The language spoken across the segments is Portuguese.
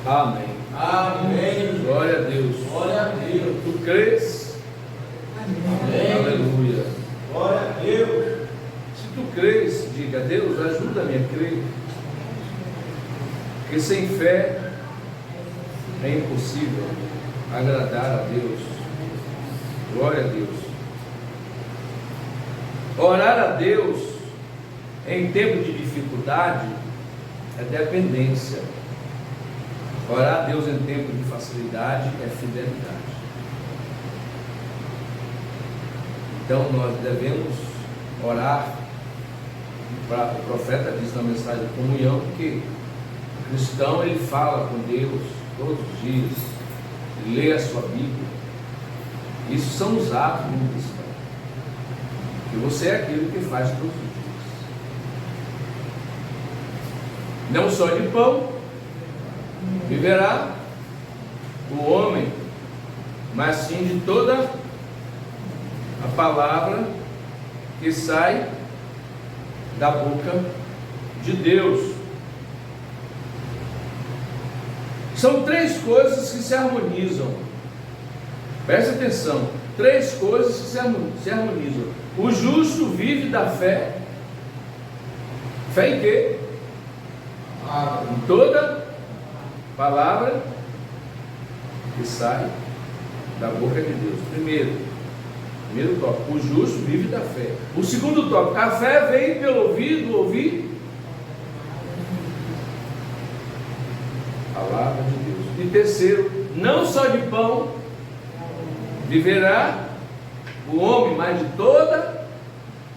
Amém. Amém. Glória a Deus. Glória a Deus. Tu crês? Amém. Aleluia. Glória a Deus. Se tu crês, diga: Deus, ajuda-me a crer. Porque sem fé é impossível agradar a Deus. Glória a Deus. Orar a Deus em tempo de dificuldade é dependência. Orar a Deus em tempo de facilidade é fidelidade. Então nós devemos orar. O profeta diz na mensagem de comunhão que o cristão, ele fala com Deus todos os dias, ele lê a sua Bíblia. Isso são os atos do cristão. E você é aquilo que faz todos os dias. Não só de pão viverá o homem, mas sim de toda a palavra que sai da boca de Deus. São três coisas que se harmonizam. Presta atenção. Três coisas que se harmonizam. O justo vive da fé. Fé em quê? Em toda palavra que sai da boca de Deus. Primeiro tópico, o justo vive da fé. O segundo tópico, a fé vem pelo ouvir a palavra de Deus. E terceiro, não só de pão viverá o homem, mas de toda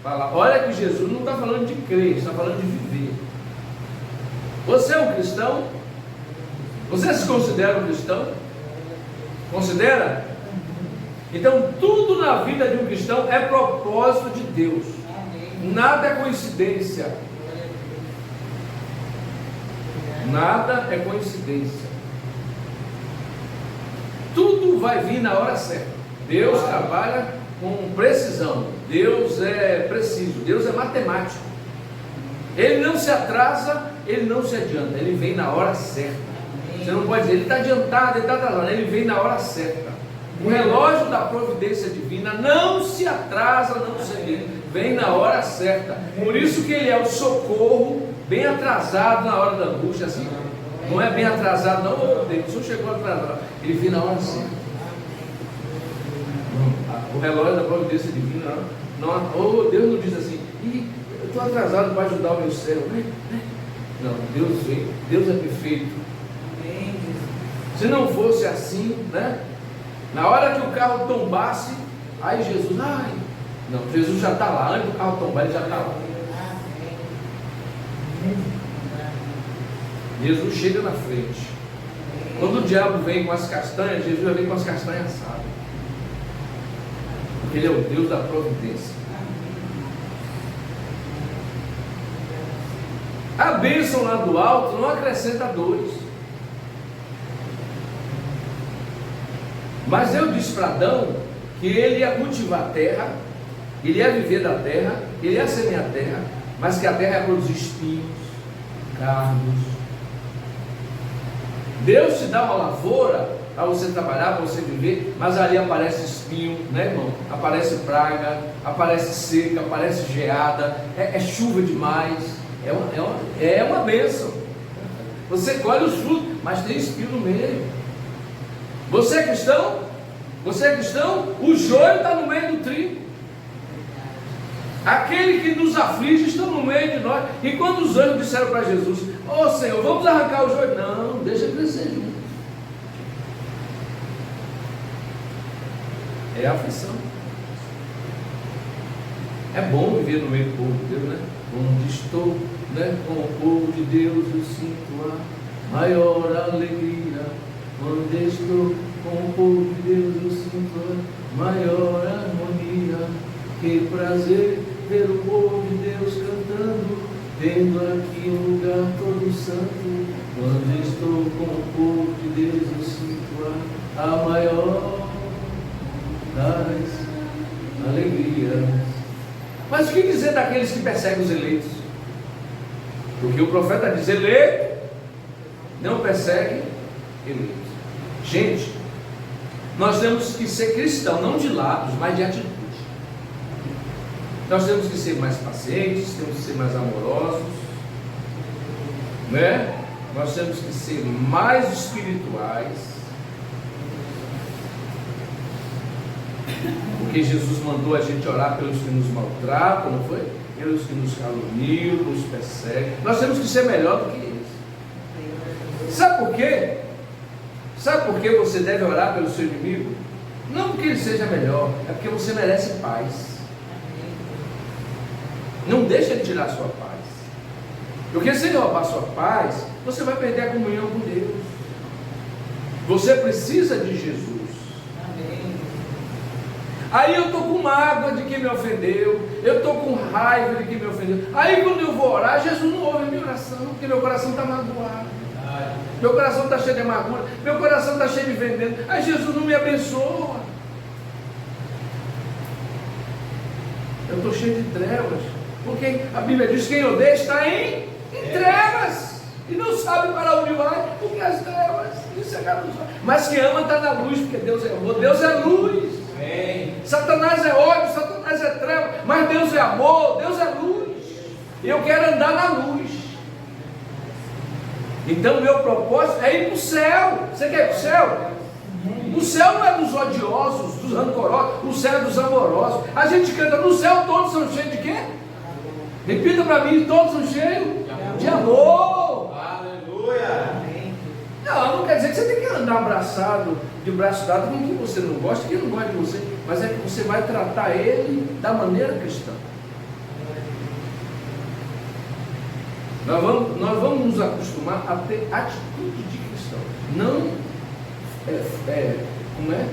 palavra. Olha que Jesus não está falando de crer, está falando de viver. Você é um cristão? Você se considera um cristão? Considera? Então tudo na vida de um cristão é propósito de Deus. Nada é coincidência. Nada é coincidência. Tudo vai vir na hora certa. Deus trabalha com precisão. Deus é preciso. Deus é matemático. Ele não se atrasa, ele não se adianta. Ele vem na hora certa. Você não pode dizer, ele está adiantado, ele está atrasado. Ele vem na hora certa. O relógio da providência divina não se atrasa, não se adianta. Vem na hora certa. Por isso que ele é o socorro, bem atrasado na hora da angústia, assim. Não é bem atrasado, não. Oh, Deus, o senhor chegou atrasado. Ele vem na hora certa. O relógio da providência divina, não, oh, Deus não diz assim, eu estou atrasado para ajudar o meu céu, né? Não, Deus vem, Deus é perfeito. Se não fosse assim, né? Na hora que o carro tombasse, aí Jesus, não, Jesus já está lá, antes do carro tombar, ele já está lá. Jesus chega na frente. Quando o diabo vem com as castanhas, Jesus já vem com as castanhas assadas. Porque ele é o Deus da providência. A bênção lá do alto não acrescenta dores. Mas Deus disse para Adão que ele ia cultivar a terra, ele ia viver da terra, ele ia semear a terra, mas que a terra ia produzir espinhos, cardos. Deus te dá uma lavoura para você trabalhar, para você viver, mas ali aparece espinho, né, irmão? Aparece praga, aparece seca, aparece geada, é chuva demais, é uma bênção. Você colhe os frutos, mas tem espinho no meio. Você é cristão? Você é cristão? O joio está no meio do trigo. Aquele que nos aflige está no meio de nós. E quando os anjos disseram para Jesus: ó Senhor, vamos arrancar o joio? Não, deixa crescer junto. É aflição. É bom viver no meio do povo de Deus, né? Onde estou, né? Com o povo de Deus, eu sinto a maior alegria. Onde estou com o povo de Deus, eu sinto a maior harmonia. Que prazer ver o povo de Deus cantando, tendo aqui um lugar todo santo. Quando estou com o povo de Deus, eu sinto a maior das alegrias. Mas o que dizer daqueles que perseguem os eleitos? Porque o profeta diz: eleito não persegue eleitos. Gente, nós temos que ser cristãos, não de lábios, mas de atitude. Nós temos que ser mais pacientes, temos que ser mais amorosos, né? Nós temos que ser mais espirituais, porque Jesus mandou a gente orar pelos que nos maltratam, não foi? Pelos que nos caluniam, nos perseguem. Nós temos que ser melhor do que eles. Sabe por quê? Sabe por que você deve orar pelo seu inimigo? Não porque ele seja melhor, é porque você merece paz. Não deixa ele tirar a sua paz. Porque se ele roubar a sua paz, você vai perder a comunhão com Deus. Você precisa de Jesus. Amém. Aí eu estou com mágoa de quem me ofendeu, eu estou com raiva de quem me ofendeu. Aí quando eu vou orar, Jesus não ouve a minha oração, porque meu coração está magoado. Meu coração está cheio de amargura, meu coração está cheio de veneno. Aí Jesus não me abençoa. Eu estou cheio de trevas. Porque a Bíblia diz que quem odeia está em trevas e não sabe para onde vai, porque as trevas isso é luz. Mas quem ama está na luz, porque Deus é amor, Deus é luz. Amém. Satanás é ódio, Satanás é treva, mas Deus é amor, Deus é luz. E eu quero andar na luz. Então meu propósito é ir para o céu. Você quer ir para o céu? O céu não é dos odiosos, dos rancorosos, o céu é dos amorosos. A gente canta: no céu todos são cheios de quê? Repita para mim: todos são cheios de amor. Aleluia. Não quer dizer que você tem que andar abraçado, de braço dado com quem você não gosta, quem não gosta de você, mas é que você vai tratar ele da maneira cristã. Nós vamos nos acostumar a ter atitude de cristão, não como é?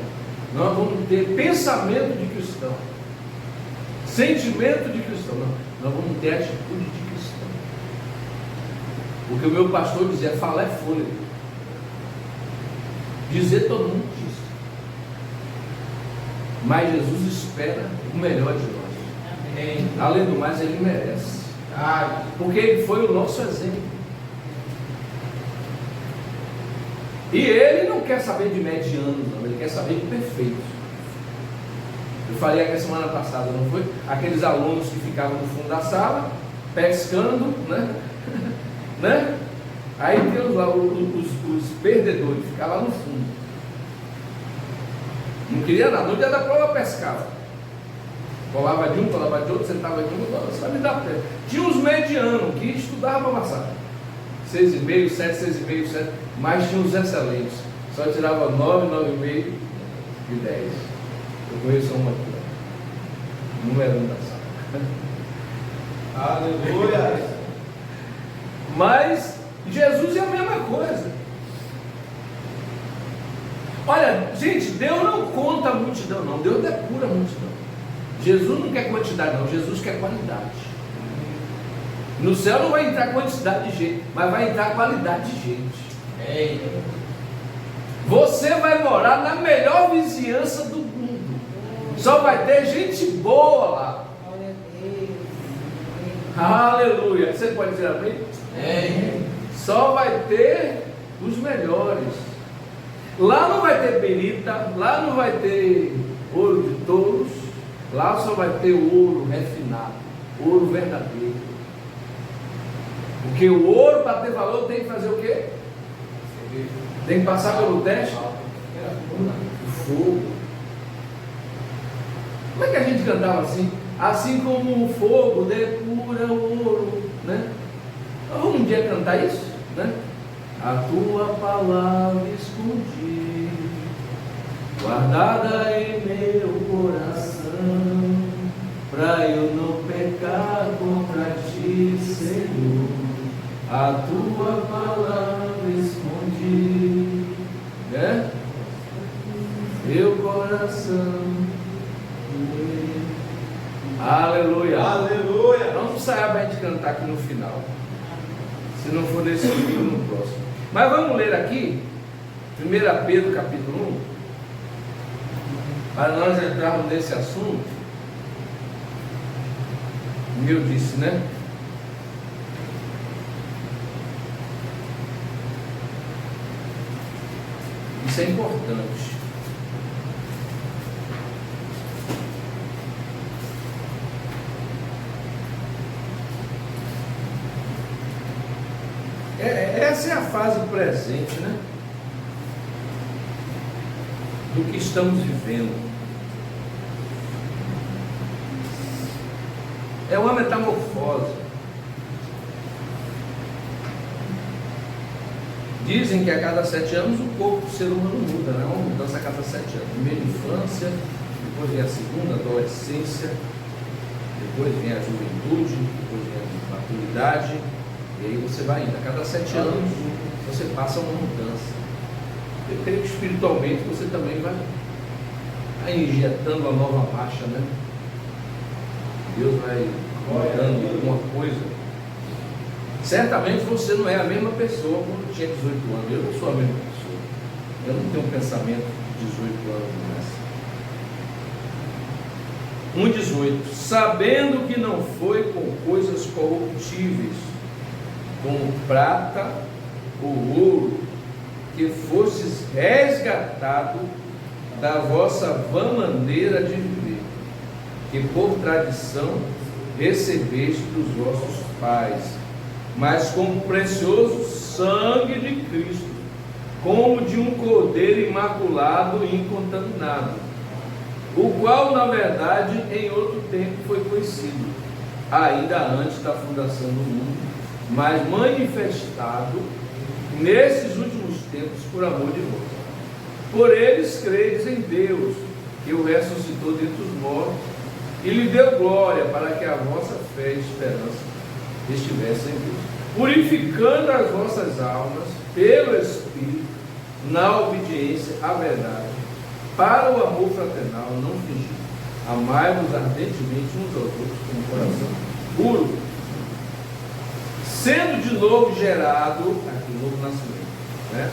Nós vamos ter pensamento de cristão, sentimento de cristão, não. Nós vamos ter atitude de cristão. Porque o meu pastor dizia: falar é fôlego. Dizer todo mundo diz. Mas Jesus espera o melhor de nós. Amém. Além do mais, ele merece. Porque ele foi o nosso exemplo. E ele não quer saber de medianos, não. Ele quer saber de perfeitos. Eu falei aqui a semana passada, não foi? Aqueles alunos que ficavam no fundo da sala, pescando, né? Né? Aí tem lá os perdedores, ficavam lá no fundo. Não queria nada, no dia da prova pescava. Colava de um, colava de outro, sentava de um, sabe dar pé. Tinha uns medianos que estudavam para passar. 6,5, 7, 6,5, 7, mas tinha uns excelentes. Só tirava 9, 9,5 e 10. Eu conheço uma aqui, número 1 da sala. Aleluia. Mas Jesus é a mesma coisa. Olha, gente, Deus não conta a multidão, não. Deus depura a multidão. Jesus não quer quantidade, não. Jesus quer qualidade. No céu não vai entrar quantidade de gente, mas vai entrar qualidade de gente. Você vai morar na melhor vizinhança do mundo. Só vai ter gente boa lá. Aleluia. Você pode dizer amém? Só vai ter os melhores. Lá não vai ter perita, lá não vai ter ouro de touros, lá só vai ter ouro refinado, ouro verdadeiro. Porque o ouro, para ter valor, tem que fazer o quê? Tem que passar pelo teste? O fogo. Como é que a gente cantava assim? Assim como o fogo depura o ouro, né? Então, vamos um dia cantar isso, né? A tua palavra escondi, guardada em meu coração, para eu não pecar contra ti, Senhor. A tua palavra escondi, né? Meu coração. Aleluia. Aleluia. Vamos ensaiar para a gente cantar aqui no final. Se não for nesse vídeo, no próximo. Mas vamos ler aqui 1 Pedro capítulo 1, para nós entrarmos nesse assunto. Como eu disse, né? Isso é importante. Essa é a fase presente, né? Do que estamos vivendo. É uma metamorfose. Dizem que a cada 7 anos o corpo do ser humano muda, né? Uma mudança a cada 7 anos. Primeiro infância, depois vem a segunda adolescência, depois vem a juventude, depois vem a maturidade. E aí você vai indo, a cada 7 anos você passa uma mudança. Eu creio que espiritualmente você também vai injetando a nova marcha, né? Deus vai mudando alguma coisa. Certamente você não é a mesma pessoa quando tinha 18 anos. Eu não sou a mesma pessoa. Eu não tenho um pensamento de 18 anos mais. 1,18. Sabendo que não foi com coisas corruptíveis, como prata ou ouro, que fostes resgatado da vossa vã maneira de viver, que por tradição recebeste dos vossos pais, mas com o precioso sangue de Cristo, como de um cordeiro imaculado e incontaminado, o qual na verdade em outro tempo foi conhecido, ainda antes da fundação do mundo, mas manifestado nesses últimos tempos por amor de vós. Por eles credes em Deus, que o ressuscitou dentre os mortos e lhe deu glória, para que a vossa fé e esperança estivessem em Deus, purificando as vossas almas pelo Espírito, na obediência à verdade, para o amor fraternal não fingido. Amai-vos ardentemente uns aos outros com o coração puro, sendo de novo gerado, aqui novo nascimento, né?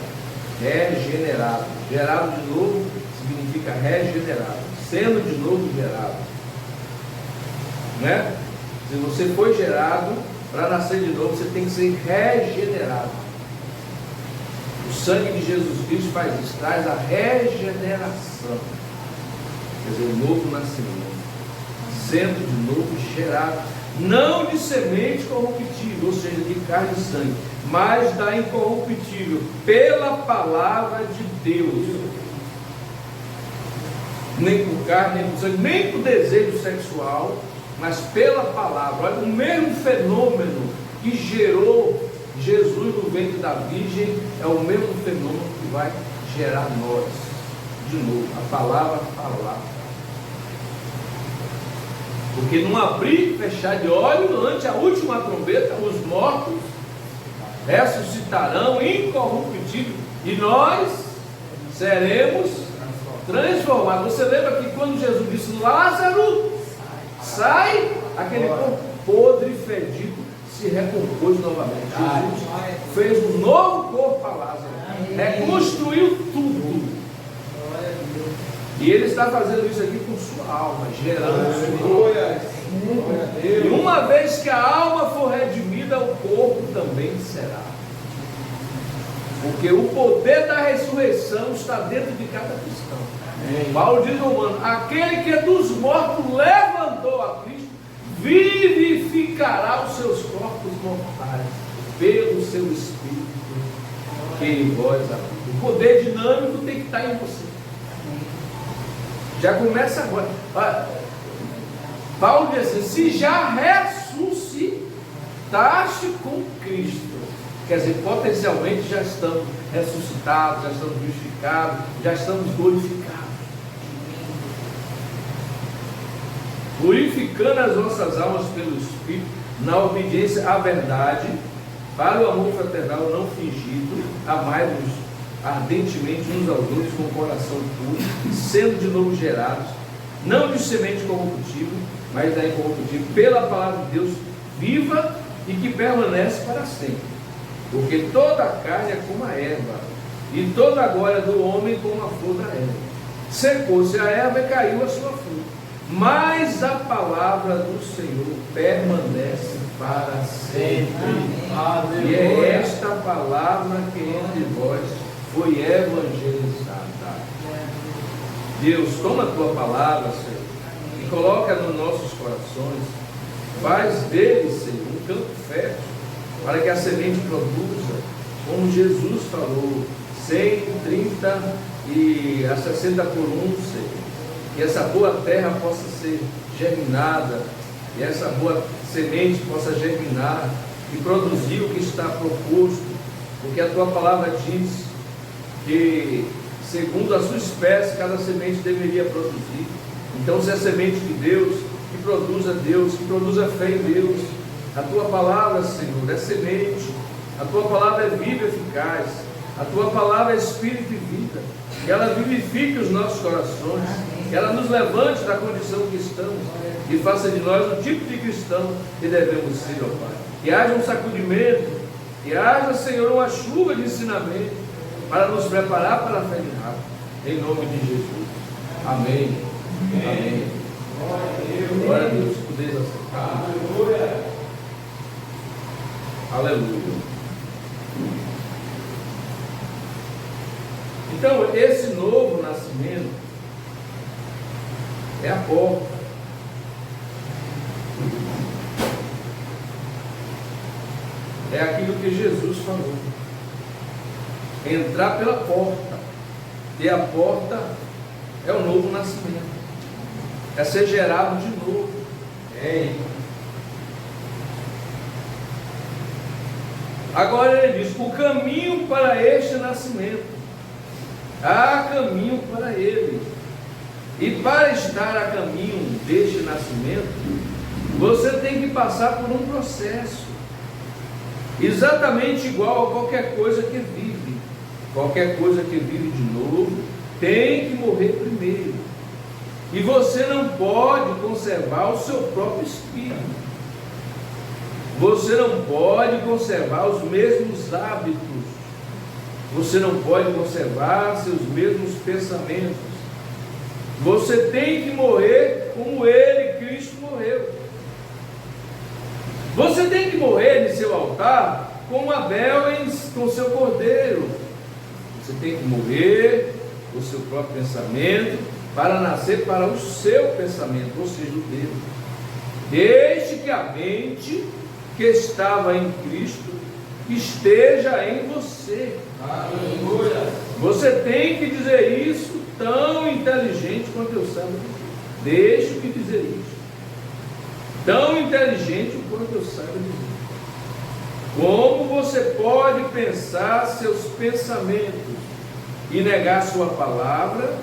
Regenerado. Gerado de novo significa regenerado. Sendo de novo gerado, né? Se você foi gerado, para nascer de novo, você tem que ser regenerado. O sangue de Jesus Cristo faz isso, traz a regeneração, quer dizer, o novo nascimento. Sendo de novo gerado, não de semente corruptível, ou seja, de carne e sangue, mas da incorruptível, pela palavra de Deus. Nem por carne, nem por sangue, nem por desejo sexual, mas pela palavra. Olha, o mesmo fenômeno que gerou Jesus no ventre da Virgem é o mesmo fenômeno que vai gerar nós. De novo, a palavra falar. Porque num abrir e fechar de olho, ante a última trombeta, os mortos ressuscitarão incorruptível e nós seremos transformados. Você lembra que quando Jesus disse: Lázaro, sai, aquele corpo podre e fedido se recompôs novamente. Jesus fez um novo corpo para Lázaro, reconstruiu tudo. E Ele está fazendo isso aqui com sua alma, gerando sua alma. Aleluia. Glória a Deus. E uma vez que a alma for redimida, o corpo também será. Porque o poder da ressurreição está dentro de cada cristão. Amém. Paulo diz, Romano, aquele que dos mortos levantou a Cristo, vivificará os seus corpos mortais, pelo seu Espírito, que em vós habita. O poder dinâmico tem que estar em você. Já começa agora. Paulo diz assim, se já ressuscitaste com Cristo, quer dizer, potencialmente já estamos ressuscitados, já estamos vivificados, já estamos glorificados. Purificando as nossas almas pelo Espírito, na obediência à verdade, para o amor fraternal não fingido, amai-vos ardentemente uns aos outros com o coração puro, sendo de novo gerados, não de semente corruptível, mas da incorruptível, pela palavra de Deus viva e que permanece para sempre. Porque toda a carne é como a erva, e toda a glória do homem como a flor da erva. Secou-se a erva e caiu a sua flor, mas a palavra do Senhor permanece para sempre. Aleluia. E é esta palavra que entre vós foi evangelizada. Deus, toma a tua palavra, Senhor, e coloca nos nossos corações. Faz dele, Senhor, um campo fértil, para que a semente produza, como Jesus falou, 130 e a 60 por 1, Senhor. Que essa boa terra possa ser germinada, e essa boa semente possa germinar e produzir o que está proposto, porque a tua palavra diz que, segundo a sua espécie, cada semente deveria produzir. Então, se é semente de Deus, que produza fé em Deus. A tua palavra, Senhor, é semente, a tua palavra é viva e eficaz, a tua palavra é espírito e vida, que ela vivifique os nossos corações, que ela nos levante da condição que estamos e faça de nós o tipo de cristão que devemos ser, ó Pai. Que haja um sacudimento, que haja, Senhor, uma chuva de ensinamento para nos preparar para a fé de rápido, em nome de Jesus. Amém. Amém. Glória a Deus. Podeis aceitar. Aleluia. Aleluia. Então, esse novo nascimento é a porta. É aquilo que Jesus falou. Entrar pela porta. E a porta é o novo nascimento. É ser gerado de novo. Agora ele diz, o caminho para este nascimento. Há caminho para ele. E para estar a caminho deste nascimento, você tem que passar por um processo. Exatamente igual a qualquer coisa que vive. Qualquer coisa que vive de novo, tem que morrer primeiro. E você não pode conservar o seu próprio espírito. Você não pode conservar os mesmos hábitos. Você não pode conservar seus mesmos pensamentos. Você tem que morrer como ele, Cristo, morreu. Você tem que morrer em seu altar como Abel com seu cordeiro. Você tem que morrer o seu próprio pensamento para nascer para o seu pensamento, ou seja, o Deus. Deixe que a mente que estava em Cristo esteja em você. Aleluia. Você tem que dizer isso tão inteligente quanto eu saiba dizer. Deixe que dizer isso. Tão inteligente quanto eu saiba dizer. Como você pode pensar seus pensamentos e negar sua palavra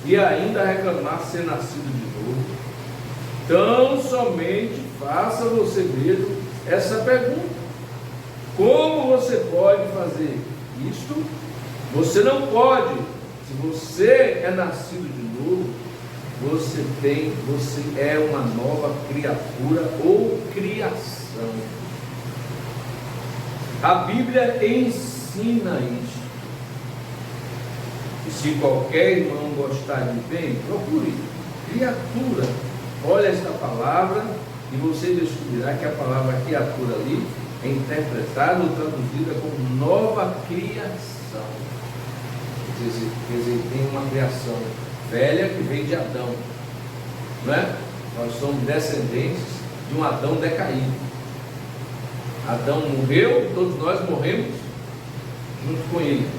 e ainda reclamar ser nascido de novo? Tão somente faça você mesmo essa pergunta. Como você pode fazer isto? Você não pode. Se você é nascido de novo, você é uma nova criatura ou criação. A Bíblia ensina isso. E se qualquer irmão gostar de bem, procure. Criatura. Olha esta palavra e você descobrirá que a palavra criatura ali é interpretada ou traduzida como nova criação. Quer dizer, tem uma criação velha que vem de Adão, não é? Nós somos descendentes de um Adão decaído. Adão morreu e todos nós morremos junto com ele.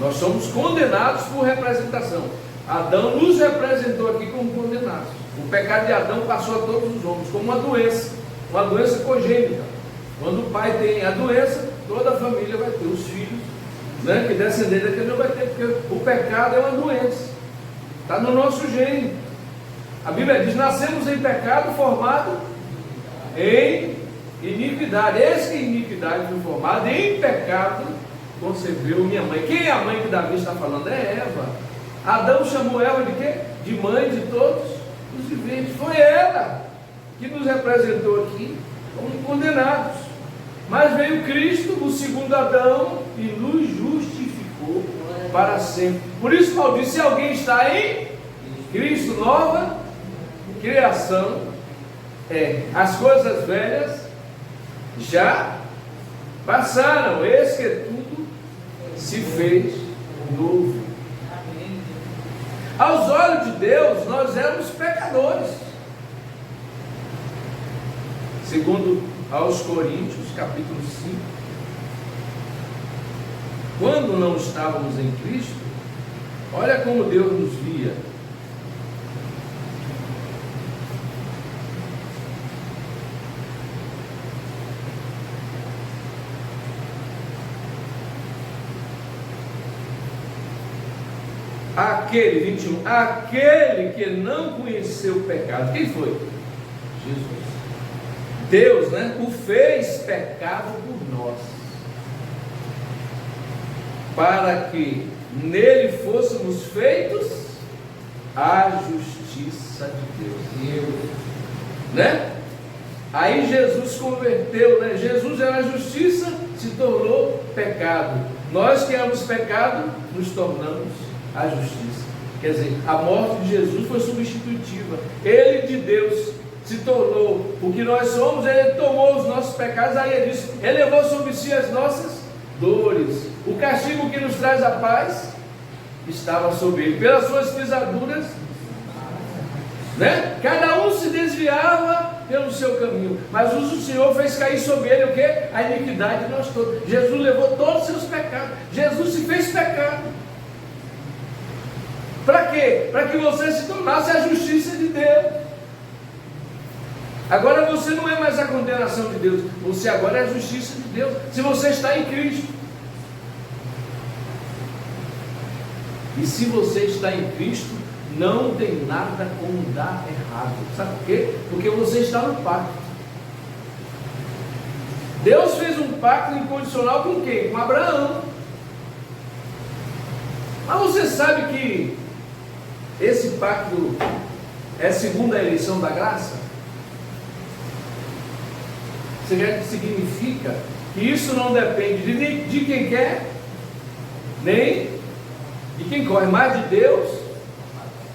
Nós somos condenados por representação. Adão nos representou aqui como condenados. O pecado de Adão passou a todos os homens como uma doença congênita. Quando o pai tem a doença, toda a família vai ter, os filhos, né, que descendente daquele não vai ter, porque o pecado é uma doença, está no nosso gênio. A Bíblia diz: nascemos em pecado, formado em iniquidade. Eis que a iniquidade foi formada, em pecado concebeu minha mãe. Quem é a mãe que Davi está falando? É Eva. Adão chamou Eva de quê? De mãe de todos os viventes. Foi ela que nos representou aqui como condenados. Mas veio Cristo, o segundo Adão, e nos justificou para sempre. Por isso Paulo diz: se alguém está em Cristo, nova criação é. As coisas velhas já passaram, eis que tudo se fez novo. Aos olhos de Deus, nós éramos pecadores. Segundo aos Coríntios, capítulo 5. Quando não estávamos em Cristo, olha como Deus nos via. Aquele, 21, aquele que não conheceu o pecado, quem foi? Jesus. Deus, né, o fez pecado por nós, para que nele fôssemos feitos a justiça de Deus, né? Aí Jesus converteu, né? Jesus era a justiça, se tornou pecado. Nós que éramos pecado, nos tornamos a justiça. Quer dizer, a morte de Jesus foi substitutiva. Ele de Deus se tornou o que nós somos. Ele tomou os nossos pecados. Aí ele disse: ele levou sobre si as nossas dores. O castigo que nos traz a paz estava sobre ele. Pelas suas pisaduras, né? Cada um se desviava pelo seu caminho, mas o Senhor fez cair sobre ele o que? A iniquidade de nós todos. Jesus levou todos os seus pecados. Jesus se fez pecado. Para quê? Para que você se tornasse a justiça de Deus. Agora você não é mais a condenação de Deus, você agora é a justiça de Deus, se você está em Cristo. E se você está em Cristo, não tem nada como dar errado. Sabe por quê? Porque você está no pacto. Deus fez um pacto incondicional com quem? Com Abraão. Mas você sabe que esse pacto é segundo a eleição da graça? Significa que isso não depende de quem quer, nem de quem corre, mas de Deus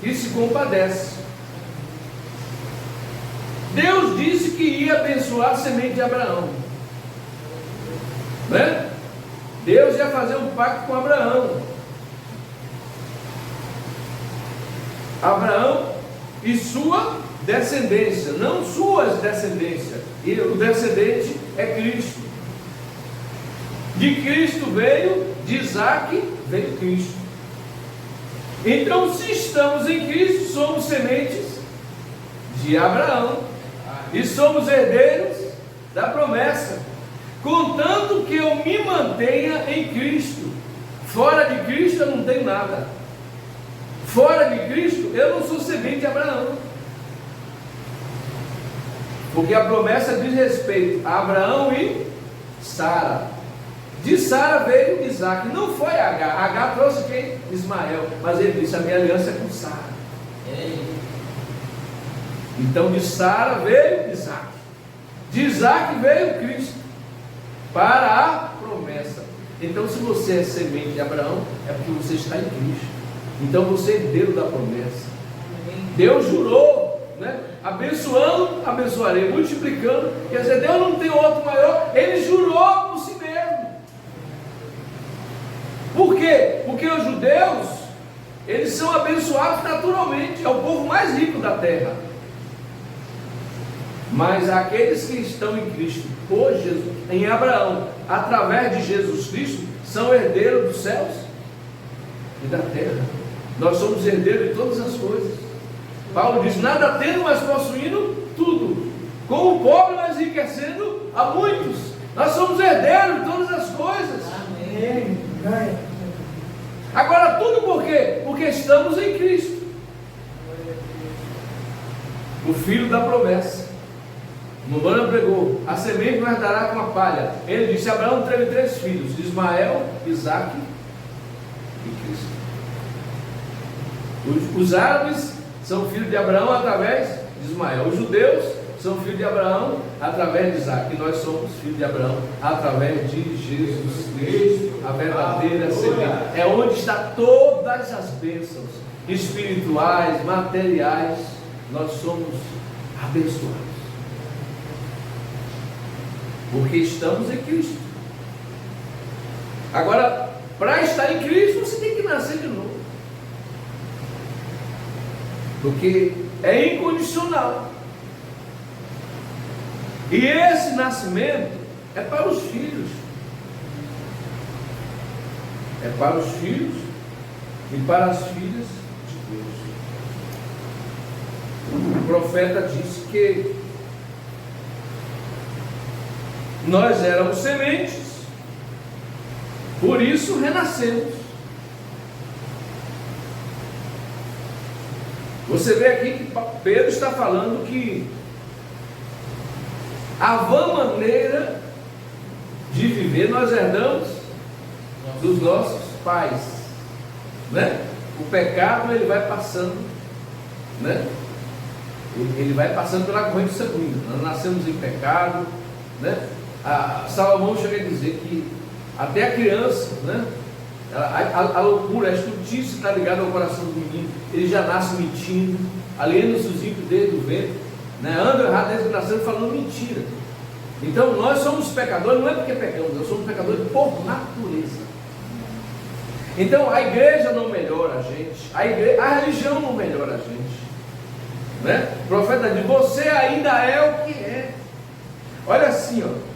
que se compadece. Deus disse que ia abençoar a semente de Abraão, né? Deus ia fazer um pacto com Abraão. Abraão e sua descendência, não suas descendências. E o descendente é Cristo. De Cristo veio, de Isaac veio Cristo. Então, se estamos em Cristo, somos sementes de Abraão e somos herdeiros da promessa, contanto que eu me mantenha em Cristo. Fora de Cristo eu não tenho nada. Fora de Cristo eu não sou semente de Abraão, porque a promessa diz respeito a Abraão e Sara. De Sara veio Isaac, não foi Agar. Agar trouxe quem? Ismael. Mas ele disse: a minha aliança é com Sara. Então de Sara veio Isaac, de Isaac veio Cristo, para a promessa. Então, se você é semente de Abraão, é porque você está em Cristo. Então, você é herdeiro da promessa. Deus jurou, né? Abençoando, abençoarei, multiplicando. Quer dizer, Deus não tem outro maior, Ele jurou por si mesmo. Por quê? Porque os judeus, eles são abençoados naturalmente, é o povo mais rico da terra. Mas aqueles que estão em Cristo, por Jesus, em Abraão, através de Jesus Cristo, são herdeiros dos céus e da terra. Nós somos herdeiros de todas as coisas. Paulo diz: nada tendo, mas possuindo tudo, como pobre, mas enriquecendo a muitos. Nós somos herdeiros de todas as coisas. Amém. Agora, tudo por quê? Porque estamos em Cristo, o Filho da promessa. Mubana pregou: a semente não herdará com a palha. Ele disse: Abraão teve 3 filhos: Ismael, Isaque e Cristo. Os árabes são filhos de Abraão através de Ismael. Os judeus são filhos de Abraão através de Isaque. E nós somos filhos de Abraão através de Jesus Cristo, a verdadeira semente. É onde está todas as bênçãos espirituais, materiais. Nós somos abençoados, porque estamos em Cristo. Agora, para estar em Cristo, você tem que nascer de novo, porque é incondicional. E esse nascimento é para os filhos. É para os filhos e para as filhas de Deus. O profeta disse que nós éramos sementes, por isso renascemos. Você vê aqui que Pedro está falando que a vã maneira de viver nós herdamos dos nossos pais, né? O pecado, ele vai passando, né? Ele vai passando pela corrente sanguínea. Nós nascemos em pecado, né? Salomão chega a dizer que até a criança, né? A loucura, a estultícia está ligada ao coração do menino. Ele já nasce mentindo, aliena-se os ímpios desde o ventre, né? Anda errado desde que nasceu falando mentira. Então nós somos pecadores, não é porque pecamos, nós somos pecadores por natureza. Então a igreja não melhora a gente, a religião não melhora a gente, né? O profeta diz: você ainda é o que é. Olha assim, ó.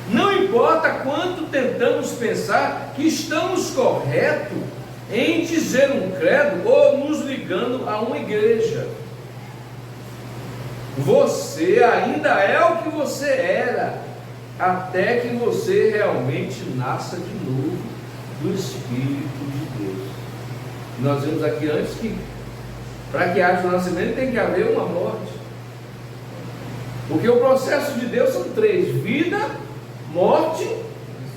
Não importa quanto tentamos pensar que estamos corretos em dizer um credo ou nos ligando a uma igreja, você ainda é o que você era, até que você realmente nasça de novo do Espírito de Deus. Nós vimos aqui antes que para que haja o nascimento tem que haver uma morte, porque o processo de Deus são 3: vida, morte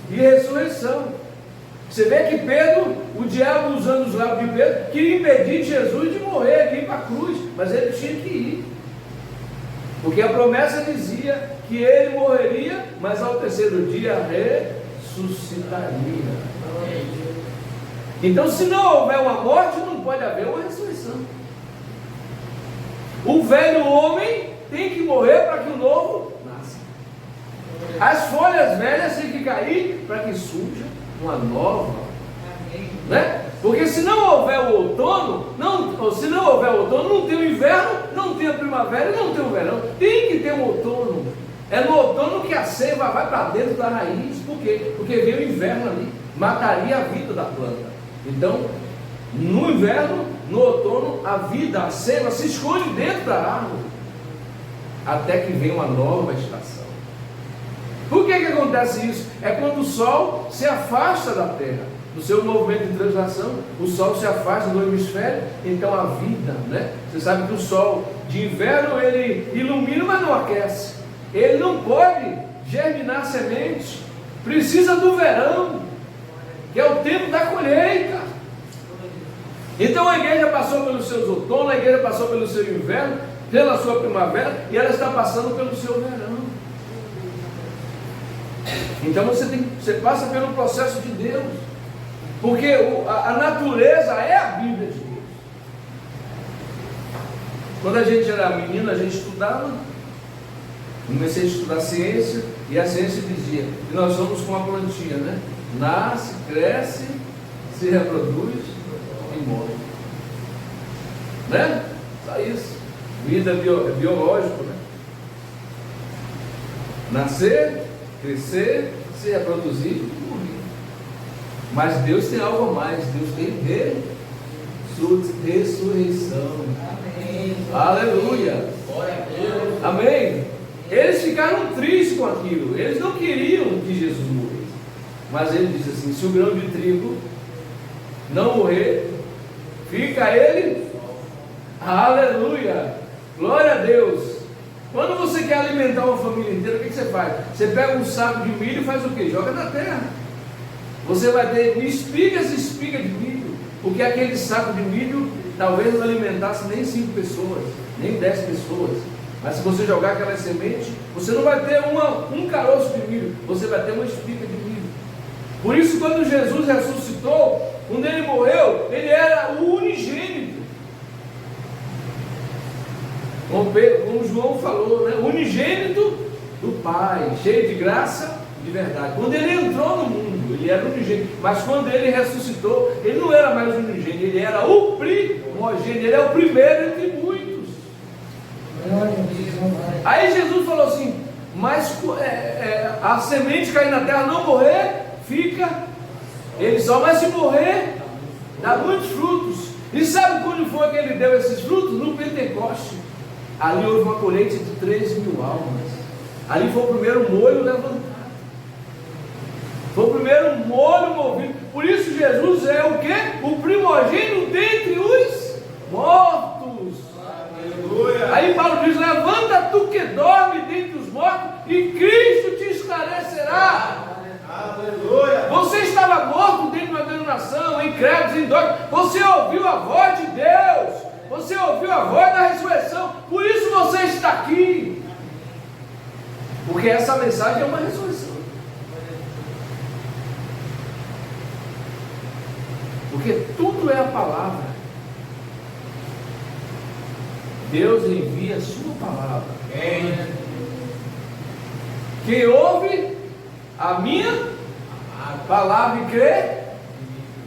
e ressurreição. Você vê que Pedro, o diabo usando os lábios de Pedro, queria impedir Jesus de morrer, de ir para a cruz, mas ele tinha que ir, porque a promessa dizia que ele morreria, mas ao 3º dia ressuscitaria. Então, se não houver uma morte, não pode haver uma ressurreição. O velho homem tem que morrer para que o novo nasça. As folhas velhas têm que cair para que surja uma nova, né? Porque se não houver o outono, não tem o inverno, não tem a primavera, não tem o verão. Tem que ter um outono. É no outono que a seiva vai para dentro da raiz. Por quê? Porque vem o inverno ali, mataria a vida da planta. Então, no inverno, no outono, a vida, a seiva se esconde dentro da árvore, até que vem uma nova estação. Por que acontece isso? É quando o sol se afasta da terra, no seu movimento de translação, o sol se afasta do hemisfério, então a vida, né? Você sabe que o sol de inverno ele ilumina, mas não aquece. Ele não pode germinar semente, precisa do verão, que é o tempo da colheita. Então a igreja passou pelos seus outonos, a igreja passou pelo seu inverno, pela sua primavera, e ela está passando pelo seu verão. Então você passa pelo processo de Deus, porque a natureza é a Bíblia de Deus. Quando a gente era menino, a gente estudava, comecei a estudar ciência, e a ciência dizia que nós somos como a plantinha, né? Nasce, cresce, se reproduz e morre, né? Só isso. Vida biológica, né? Nascer, crescer, se reproduzir e morrer. Mas Deus tem algo a mais. Deus tem ressurreição. Amém. Aleluia. Glória a Deus. Amém. Eles ficaram tristes com aquilo. Eles não queriam que Jesus morresse. Mas ele disse assim: se o grão de trigo não morrer, fica ele. Aleluia. Glória a Deus. Quando você quer alimentar uma família inteira, o que você faz? Você pega um saco de milho e faz o quê? Joga na terra. Você vai ter espigas e espigas de milho, porque aquele saco de milho talvez não alimentasse nem 5 pessoas, nem 10 pessoas. Mas se você jogar aquela semente, você não vai ter um caroço de milho, você vai ter uma espiga de milho. Por isso, quando Jesus ressuscitou, quando ele morreu, ele era o unigênito. Como João falou, né? Unigênito do Pai, cheio de graça e de verdade. Quando ele entrou no mundo, ele era unigênito. Mas quando ele ressuscitou, ele não era mais unigênito, ele era o primogênito, ele é o primeiro entre muitos. Aí Jesus falou assim: mas a semente cair na terra, não morrer, fica ele só, mas se morrer, dá muitos frutos. E sabe quando foi que ele deu esses frutos? No Pentecoste. Ali houve uma colheita de 3.000 almas. Ali foi o primeiro molho levantado. Foi o primeiro molho movido. Por isso Jesus é o quê? O primogênito dentre os mortos. Aleluia. Aí Paulo diz: levanta tu que dorme dentre os mortos, e Cristo te esclarecerá. Aleluia. Você estava morto dentro da denominação, incrédulos, em dogma. Você ouviu a voz de Deus. Você ouviu a voz da ressurreição. Por isso você está aqui. Porque essa mensagem é uma ressurreição. Porque tudo é a palavra. Deus envia a sua palavra. Quem ouve a minha palavra e crê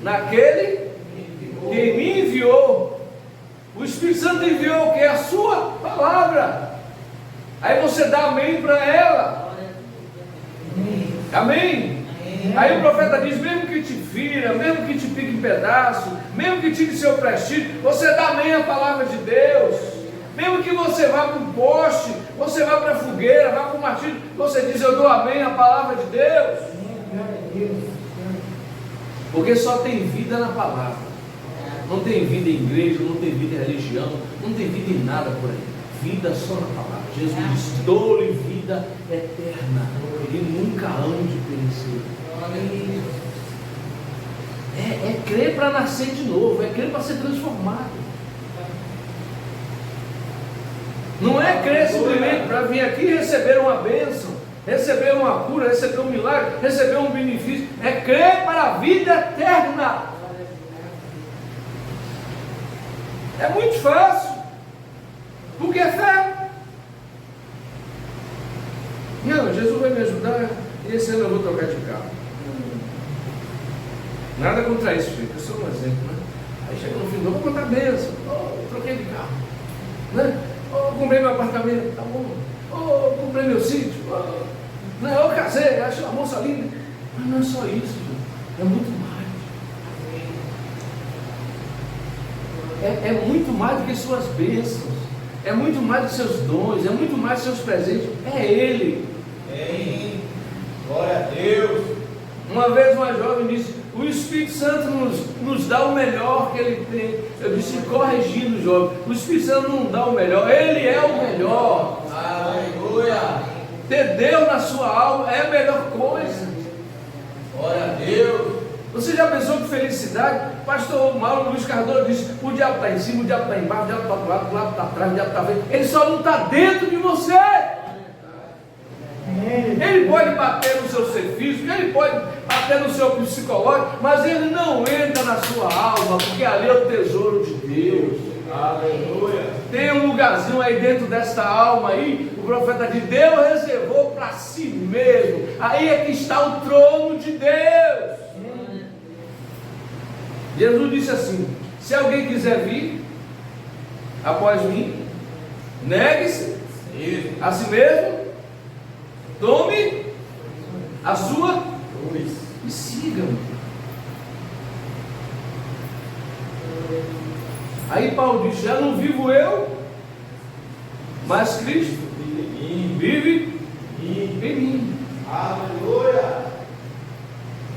naquele que me enviou. O Espírito Santo enviou o que? A sua palavra. Aí você dá amém para ela. Amém? Aí o profeta diz: mesmo que te fira, mesmo que te pique em pedaço, mesmo que tire seu prestígio, você dá amém à palavra de Deus. Mesmo que você vá para o poste, você vá para a fogueira, vá para o martírio, você diz: eu dou amém à palavra de Deus. Porque só tem vida na palavra. Não tem vida em igreja, não tem vida em religião, não tem vida em nada por aí. Vida só na palavra. Jesus diz: dou-lhe vida eterna, e nunca hão de perecer. É crer para nascer de novo, é crer para ser transformado. Não é crer simplesmente para vir aqui e receber uma bênção, receber uma cura, receber um milagre, receber um benefício. É crer para a vida eterna. É muito fácil, porque é fé. Não, Jesus vai me ajudar, e esse ano eu vou trocar de carro. Nada contra isso, gente, eu sou um exemplo, né? Aí chega no fim do ano, vou contar a bênção. Troquei de carro, né? Comprei meu apartamento, tá bom. Comprei meu sítio. Eu casei, acho uma moça linda. Mas não é só isso, gente. É muito mais. É muito mais do que suas bênçãos, é muito mais do que seus dons, é muito mais do que seus presentes. É Ele. Glória a Deus. Uma vez uma jovem disse: o Espírito Santo nos dá o melhor que Ele tem. Eu disse, corrigindo o jovem: o Espírito Santo não dá o melhor, Ele é o melhor. Aleluia. Ter Deus na sua alma é a melhor coisa. Glória a Deus. Você já pensou que felicidade? Pastor Mauro Luiz Cardoso disse: o diabo está em cima, o diabo está embaixo, o diabo está do lado está atrás, o diabo está vendo. Ele só não está dentro de você. Ele pode bater no seu ser físico, ele pode bater no seu psicológico, mas ele não entra na sua alma, porque ali é o tesouro de Deus. Aleluia. Tem um lugarzinho aí dentro desta alma aí, o profeta de Deus reservou para si mesmo. Aí é que está o trono de Deus. Jesus disse assim: se alguém quiser vir após mim, negue-se a si mesmo, tome a sua cruz e siga-me. Aí Paulo diz: já não vivo eu, mas Cristo vive em mim. Aleluia.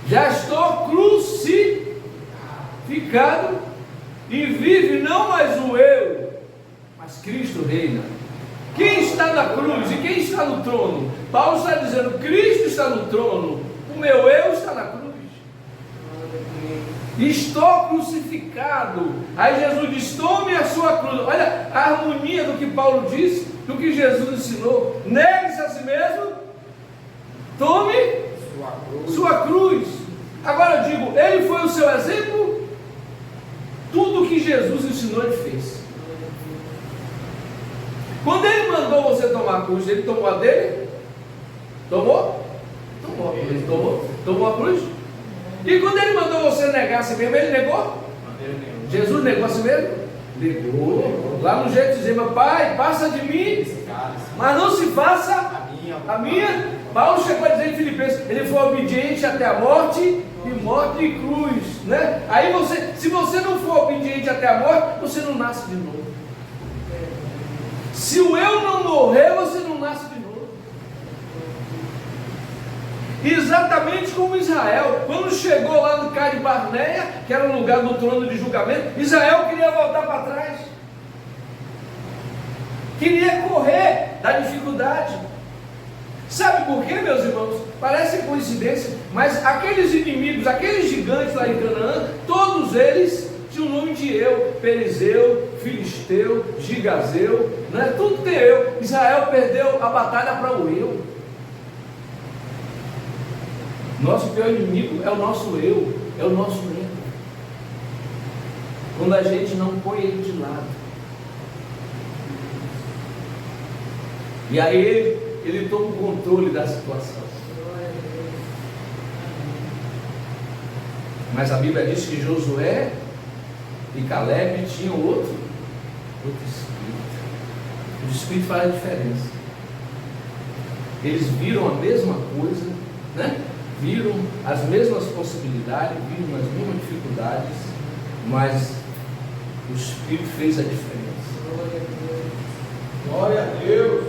Já estou crucificado e vive não mais o eu, mas Cristo reina. Quem está na cruz e quem está no trono? Paulo está dizendo: Cristo está no trono, o meu eu está na cruz. Estou crucificado. Aí Jesus diz: tome a sua cruz. Olha a harmonia do que Paulo disse, do que Jesus ensinou. Negue-se a si mesmo, tome sua cruz. Agora eu digo: ele foi o seu exemplo? Tudo que Jesus ensinou, ele fez. Quando ele mandou você tomar a cruz, ele tomou a dele? Tomou? Tomou. Ele tomou a cruz? E quando ele mandou você negar a si mesmo, ele negou? Jesus negou a si mesmo? Negou. Lá no jeito de dizer: meu Pai, passa de mim, mas não se faça a minha. Paulo chegou a dizer em Filipenses: ele foi obediente até a morte, e morte de cruz, né? Aí você, se você não for obediente até a morte, você não nasce de novo. Se o eu não morrer, você não nasce de novo. Exatamente como Israel, quando chegou lá no Cade Barneia, que era o lugar do trono de julgamento, Israel queria voltar para trás, queria correr da dificuldade. Sabe por quê, meus irmãos? Parece coincidência, mas aqueles inimigos, aqueles gigantes lá em Canaã, todos eles tinham o nome de eu: Perizeu, Filisteu, Gigazeu, né? Tudo tem eu. Israel perdeu a batalha para o eu. Nosso pior inimigo é o nosso eu, é o nosso ego. Quando a gente não põe ele de lado. E aí ele toma o controle da situação. Mas a Bíblia diz que Josué e Caleb tinham outro espírito. O espírito faz a diferença. Eles viram a mesma coisa, né? Viram as mesmas possibilidades, viram as mesmas dificuldades, mas o espírito fez a diferença. Glória a Deus.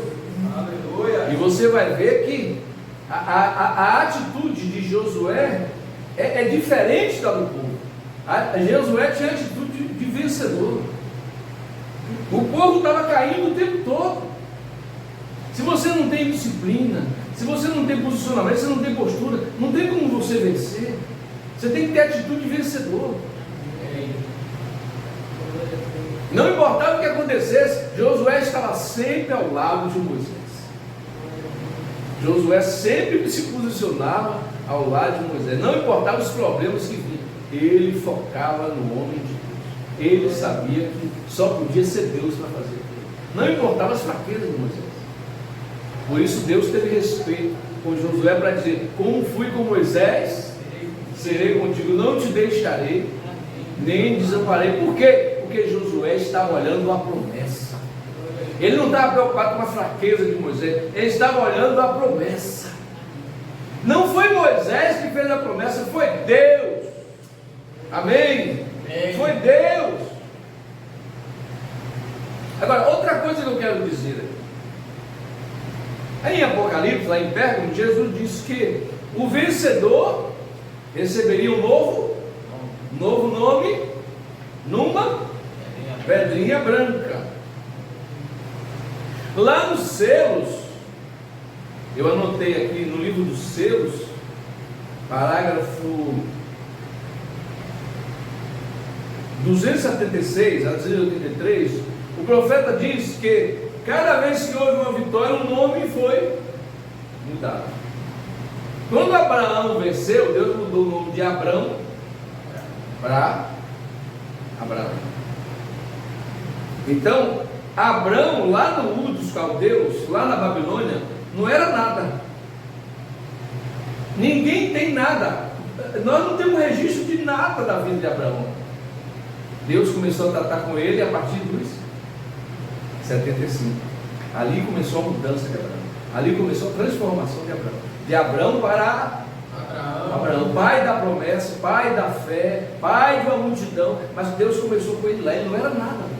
Aleluia. E você vai ver que a atitude de Josué é diferente da do povo. Josué tinha atitude de vencedor. O povo estava caindo o tempo todo. Se você não tem disciplina, se você não tem posicionamento, se não tem postura, não tem como você vencer. Você tem que ter atitude de vencedor. Não importava o que acontecesse, Josué estava sempre ao lado de Moisés. Josué sempre se posicionava ao lado de Moisés. Não importava os problemas que vinham, ele focava no homem de Deus. Ele sabia que só podia ser Deus para fazer aquilo. Não importava as fraquezas de Moisés. Por isso Deus teve respeito com Josué para dizer: como fui com Moisés, serei contigo, não te deixarei, nem desamparei. Por quê? Porque Josué estava olhando a promessa. Ele não estava preocupado com a fraqueza de Moisés, ele estava olhando a promessa. Não foi Moisés que fez a promessa, foi Deus. Amém? Foi Deus. Agora, outra coisa que eu quero dizer aqui. Em Apocalipse, lá em Pérgamo, Jesus disse que o vencedor receberia um novo nome numa pedrinha branca. Lá nos selos, eu anotei aqui no livro dos selos, parágrafo 276 a 283, o profeta diz que cada vez que houve uma vitória, um nome foi Mudaram. Quando Abraão venceu, Deus mudou o nome de Abrão para Abraão. Então, Abrão, lá no Ur dos Caldeus, lá na Babilônia, não era nada. Ninguém tem nada. Nós não temos registro de nada da vida de Abraão. Deus começou a tratar com ele a partir dos 75. Ali começou a mudança de Abraão. Ali começou a transformação de Abraão. De Abraão para Abraão, pai da promessa, pai da fé, pai de uma multidão. Mas Deus começou com ele lá, ele não era nada.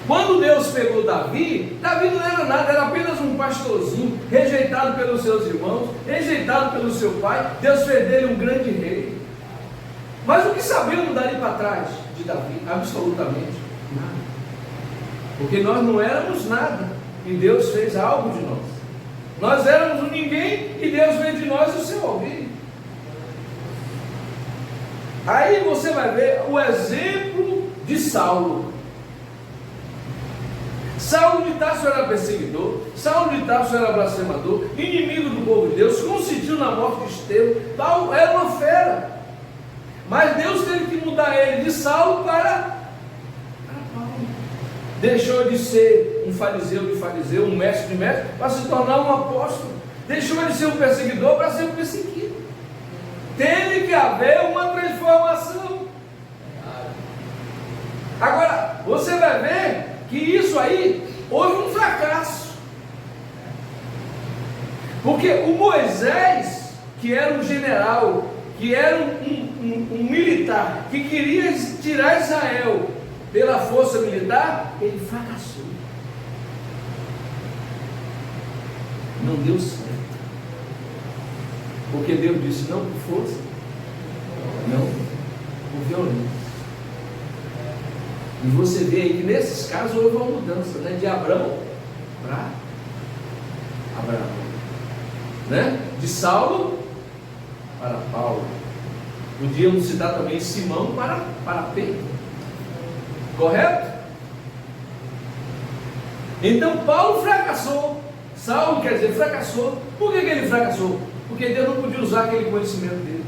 Quando Deus pegou Davi, Davi não era nada, era apenas um pastorzinho, rejeitado pelos seus irmãos, rejeitado pelo seu pai. Deus fez dele um grande rei. Mas o que sabemos dali para trás de Davi? Absolutamente nada. Porque nós não éramos nada e Deus fez algo de nós. Nós éramos um ninguém e Deus fez de nós o seu alguém. Aí você vai ver o exemplo de Saulo. Saulo de Tarso era perseguidor, Saulo de Tarso era blasfemador, inimigo do povo de Deus, consentiu na morte de Estevão, era uma fera. Mas Deus teve que mudar ele de Saulo para Paulo. Deixou de ser um fariseu de fariseu, um mestre de mestre, para se tornar um apóstolo. Deixou de ser um perseguidor para ser um perseguido. Teve que haver uma transformação. Agora, você vai ver que isso aí houve um fracasso. Porque o Moisés, que era um general, que era um militar, que queria tirar Israel pela força militar, ele fracassou. Não deu certo. Porque Deus disse: não por força, não por violência. E você vê aí que nesses casos houve uma mudança, né? De Abrão para Abraão, né? De Saulo para Paulo. Podíamos citar também Simão para Pedro. Correto? Então Paulo fracassou. Saulo, quer dizer, fracassou. Por que ele fracassou? Porque Deus não podia usar aquele conhecimento dele.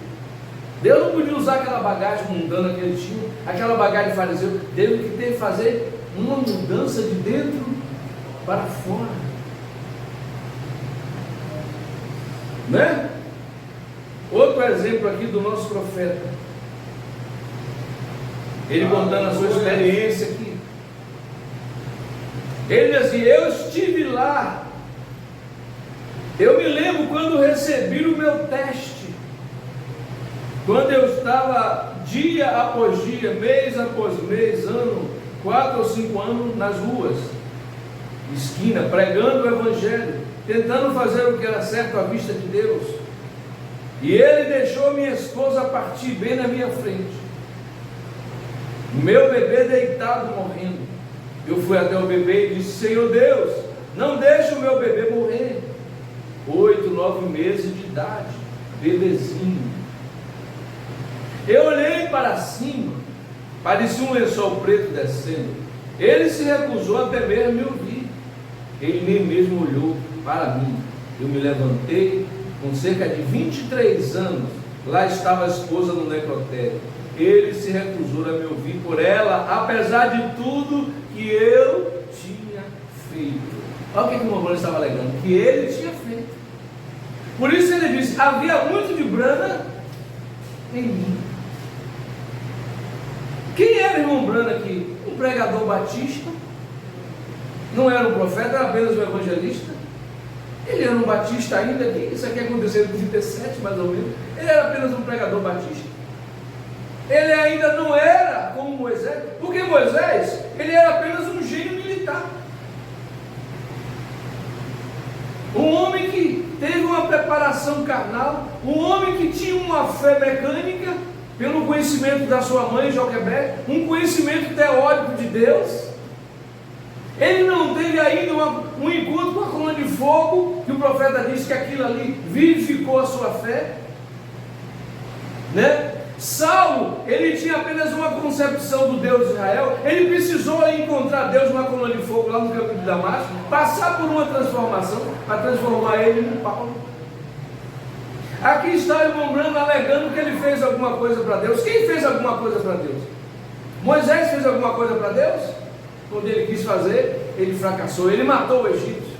Deus não podia usar aquela bagagem mundana que ele tinha, aquela bagagem fariseu. Teve que fazer uma mudança de dentro para fora, né? Outro exemplo aqui do nosso profeta, ele contando a sua experiência aqui. Ele diz assim: eu estive lá, eu me lembro quando recebi o meu teste. Quando eu estava dia após dia, mês após mês, ano, 4 ou 5 anos nas ruas, esquina, pregando o Evangelho, tentando fazer o que era certo à vista de Deus. E ele deixou minha esposa partir bem na minha frente. Meu bebê deitado morrendo. Eu fui até o bebê e disse: Senhor Deus, não deixe o meu bebê morrer. 8, 9 meses de idade, bebezinho. Eu olhei para cima, parecia um lençol preto descendo. Ele se recusou até mesmo me ouvir. Ele nem mesmo olhou para mim. Eu me levantei, com cerca de 23 anos, lá estava a esposa no necrotério. Ele se recusou a me ouvir por ela, apesar de tudo que eu tinha feito. Olha o que o irmão estava alegando, que ele tinha feito. Por isso ele disse: havia muito de Brana em mim. Quem era o irmão Brana aqui? Um pregador batista. Não era um profeta, era apenas um evangelista. Ele era um batista ainda aqui. Isso aqui aconteceu em 37, mais ou menos. Ele era apenas um pregador batista. Ele ainda não era como Moisés, porque Moisés, ele era apenas um gênio militar. Um homem que teve uma preparação carnal, um homem que tinha uma fé mecânica, pelo conhecimento da sua mãe Joquebed, um conhecimento teórico de Deus. Ele não teve ainda um encontro com a coluna de fogo, que o profeta disse que aquilo ali vivificou a sua fé, né? Saulo, ele tinha apenas uma concepção do Deus de Israel. Ele precisou encontrar Deus numa coluna de fogo lá no caminho de Damasco, passar por uma transformação, para transformar ele em Paulo. Aqui está o irmão Branham alegando que ele fez alguma coisa para Deus. Quem fez alguma coisa para Deus? Moisés fez alguma coisa para Deus? Quando ele quis fazer, ele fracassou, ele matou o egípcio.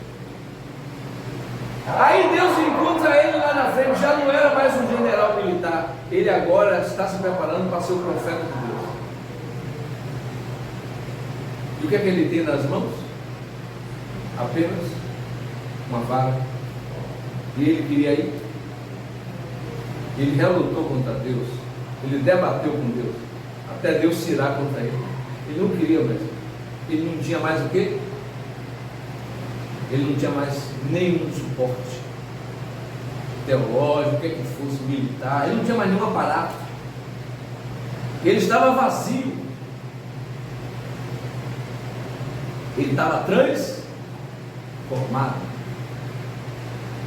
Aí Deus encontra ele lá na frente, já não era mais um general militar, ele agora está se preparando para ser o profeta de Deus. E o que é que ele tem nas mãos? Apenas uma vara. E ele queria ir. Ele relutou contra Deus, ele debateu com Deus, até Deus se irá contra ele. Ele não queria mais, ele não tinha mais o quê? Ele não tinha mais nenhum suporte teológico, o que é que fosse, militar, ele não tinha mais nenhum aparato, ele estava vazio, ele estava transformado.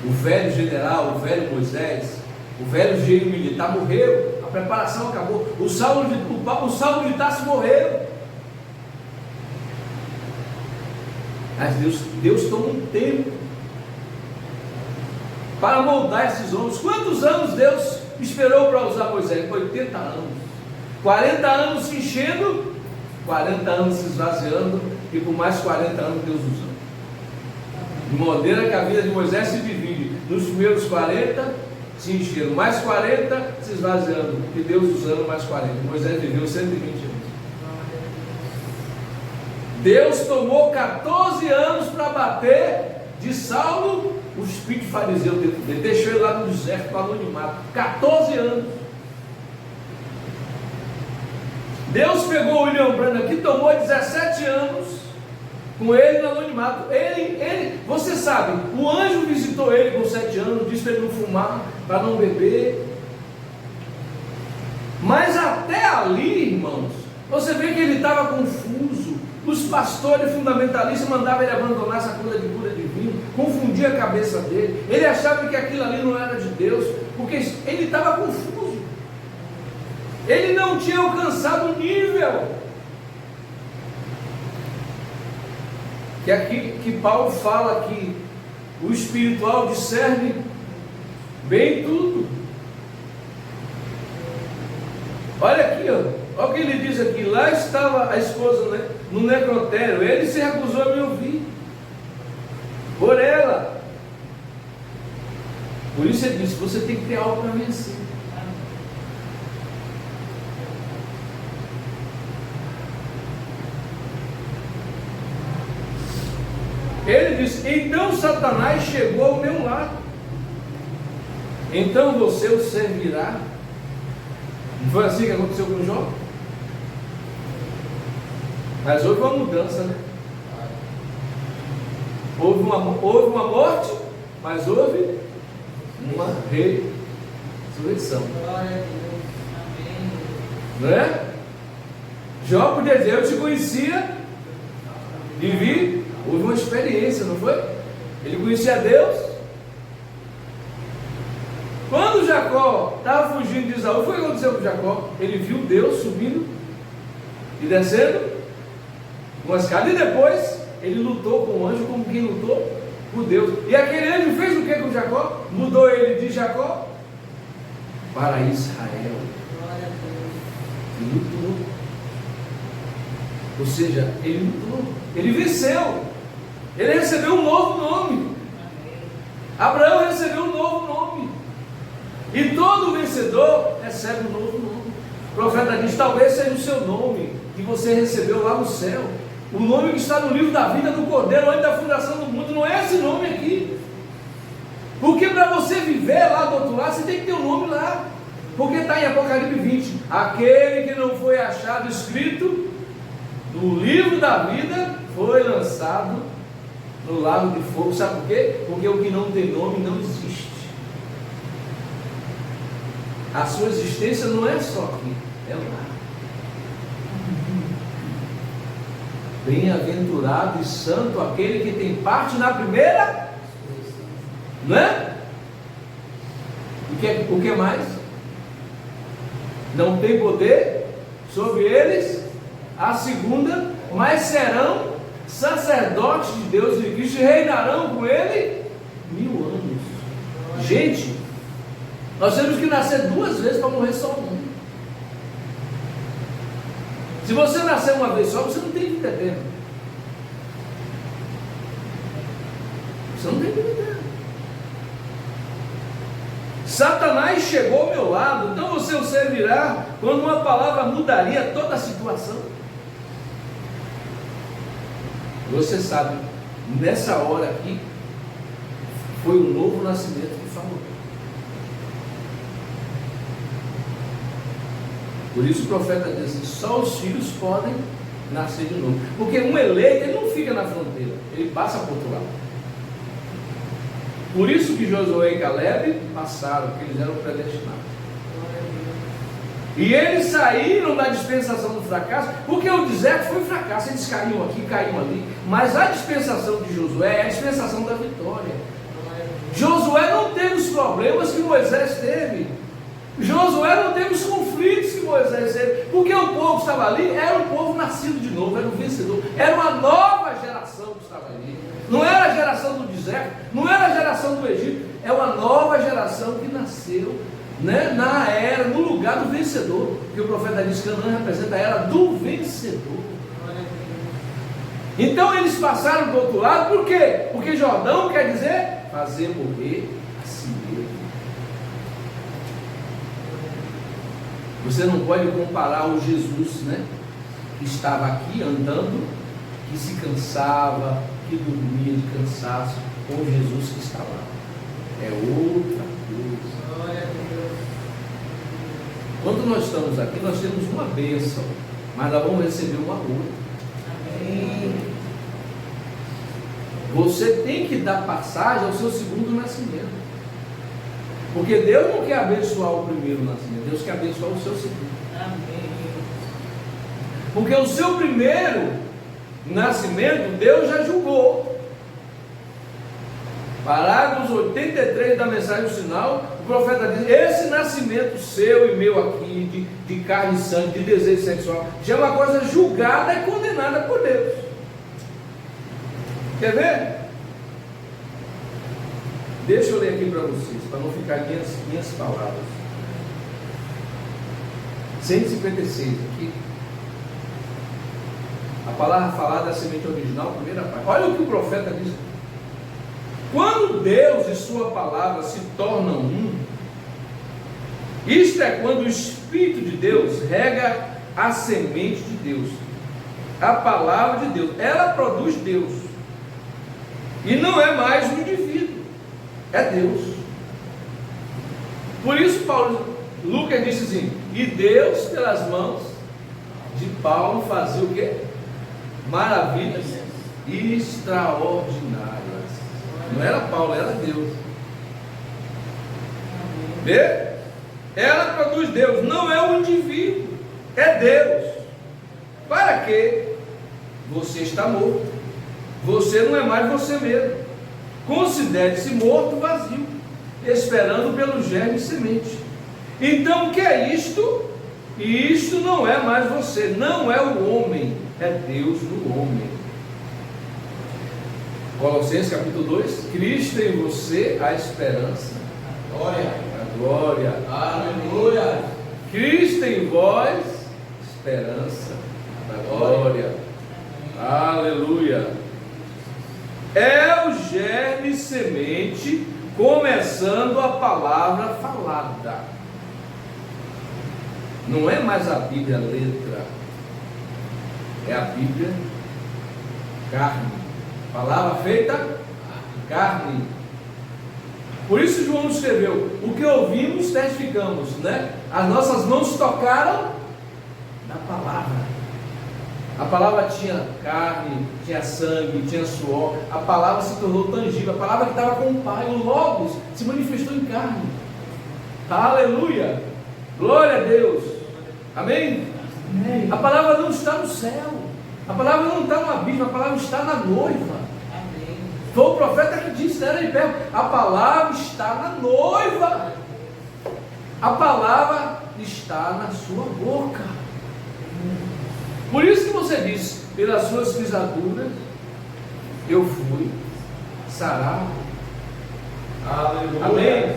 O velho general, o velho Moisés, o velho engenheiro militar morreu, a preparação acabou, o salvo militar se morreu. Mas Deus toma um tempo para moldar esses homens. Quantos anos Deus esperou para usar Moisés? 80 anos. 40 anos se enchendo, 40 anos se esvaziando, e por mais 40 anos Deus usando. De maneira que a vida de Moisés se divide nos primeiros 40 se encheram, mais 40 se esvaziando, e Deus usando mais 40. Moisés viveu 120 anos. Deus tomou 14 anos para bater de Saulo o espírito fariseu dentro dele, deixou ele lá no deserto para anonimato. 14 anos. Deus pegou o William Branham aqui, tomou 17 anos com ele no anonimato. Você sabe, o anjo visitou ele com 7 anos, disse para ele não fumar, para não beber. Mas até ali, irmãos, você vê que ele estava confuso. Os pastores fundamentalistas mandavam ele abandonar essa cura de vinho, confundia a cabeça dele. Ele achava que aquilo ali não era de Deus, porque ele estava confuso. Ele não tinha alcançado o nível que aqui que Paulo fala que o espiritual discerne bem tudo. Olha aqui, ó. Olha o que ele diz aqui. Lá estava a esposa, né, no necrotério. Ele se recusou a me ouvir por ela. Por isso ele disse: você tem que ter algo para vencer. Ele disse: então Satanás chegou ao meu lado, então você o servirá. Não foi assim que aconteceu com o Jó? Mas houve uma mudança, né? Houve uma morte, mas houve uma ressurreição. Não é? Jó podia dizer: eu te conhecia e vi. Houve uma experiência, não foi? Ele conhecia Deus. Quando Jacó estava fugindo de Esaú, foi o que aconteceu com Jacó. Ele viu Deus subindo e descendo uma escada, e depois ele lutou com o anjo como quem lutou por Deus. E aquele anjo fez o que com Jacó? Mudou ele de Jacó para Israel. Ele lutou. Ou seja, ele lutou, ele venceu, ele recebeu um novo nome. Abraão recebeu um novo nome, e todo vencedor recebe um novo nome. O profeta diz: talvez seja o seu nome que você recebeu lá no céu, o nome que está no livro da vida do Cordeiro antes da fundação do mundo. Não é esse nome aqui, porque para você viver lá do outro lado, você tem que ter um nome lá, porque está em Apocalipse 20: aquele que não foi achado escrito no livro da vida foi lançado no lago de fogo. Sabe por quê? Porque o que não tem nome não existe. A sua existência não é só aqui, é lá. Bem-aventurado e santo aquele que tem parte na primeira, não é? O que mais? Não tem poder sobre eles a segunda, mas serão sacerdotes de Deus e de Cristo, reinarão com ele 1000 anos. Gente, nós temos que nascer 2 vezes para morrer só uma. Se você nascer uma vez só, você não tem vida eterna. Você não tem vida eterna. Satanás chegou ao meu lado, então você o servirá quando uma palavra mudaria toda a situação. Você sabe, nessa hora aqui, foi o novo nascimento que falou. Por isso o profeta diz que só os filhos podem nascer de novo. Porque um eleito, ele não fica na fronteira, ele passa para o outro lado. Por isso que Josué e Caleb passaram, porque eles eram predestinados. E eles saíram da dispensação do fracasso, porque o deserto foi fracasso, eles caíam aqui, caíam ali. Mas a dispensação de Josué é a dispensação da vitória. Josué não teve os problemas que Moisés teve. Josué não teve os conflitos que Moisés teve, porque o povo que estava ali era um povo nascido de novo, era um vencedor, era uma nova geração que estava ali. Não era a geração do deserto, não era a geração do Egito, é uma nova geração que nasceu, né, na era, no lugar do vencedor, que o profeta diz que Canaã representa a era do vencedor. Então eles passaram do outro lado, por quê? Porque Jordão quer dizer fazer morrer a si mesmo. Você não pode comparar o Jesus, né, que estava aqui andando, que se cansava, que dormia de cansaço, com o Jesus que está lá. É outra coisa. Glória a Deus. Quando nós estamos aqui, nós temos uma bênção, mas nós vamos receber uma outra. Amém. Você tem que dar passagem ao seu segundo nascimento. Porque Deus não quer abençoar o primeiro nascimento, Deus quer abençoar o seu segundo. Amém. Porque o seu primeiro nascimento, Deus já julgou. Parágrafo 83 da mensagem do sinal, o profeta diz: esse nascimento seu e meu aqui, de carne e sangue, de desejo sexual, já é uma coisa julgada e condenada por Deus. Quer ver? Deixa eu ler aqui para vocês, para não ficar minhas palavras. 156 aqui. A palavra falada é a semente original, primeira parte. Olha o que o profeta diz. Quando Deus e sua palavra se tornam um, isto é quando o Espírito de Deus rega a semente de Deus, a palavra de Deus, ela produz Deus, e não é mais um indivíduo, é Deus. Por isso Lucas disse assim: e Deus pelas mãos de Paulo fazia o quê? Maravilhas extraordinárias. Não era Paulo, era Deus. Vê? Ela produz Deus, não é um indivíduo, é Deus. Para quê? Você está morto. Você não é mais você mesmo. Considere-se morto, vazio, esperando pelo germe de semente. Então o que é isto? Isto não é mais você, não é o homem, é Deus no homem. Colossenses capítulo 2: Cristo em você a esperança, Glória. a glória, Aleluia. Cristo em vós, esperança da glória, aleluia. É o germe semente, começando a palavra falada. Não é mais a Bíblia letra, é a Bíblia carne. Palavra feita carne. Por isso João escreveu: o que ouvimos, testificamos, né? As nossas mãos tocaram na palavra. A palavra tinha carne, tinha sangue, tinha suor. A palavra se tornou tangível. A palavra que estava com o Pai, o Logos, se manifestou em carne. Aleluia! Glória a Deus! Amém? Amém. A palavra não está no céu. A palavra não está no abismo, a palavra está na noiva. Amém. Foi o profeta que disse, era de perto: a palavra está na noiva. A palavra está na sua boca. Por isso que você diz: pelas suas pisaduras eu fui sarado. Aleluia. Amém?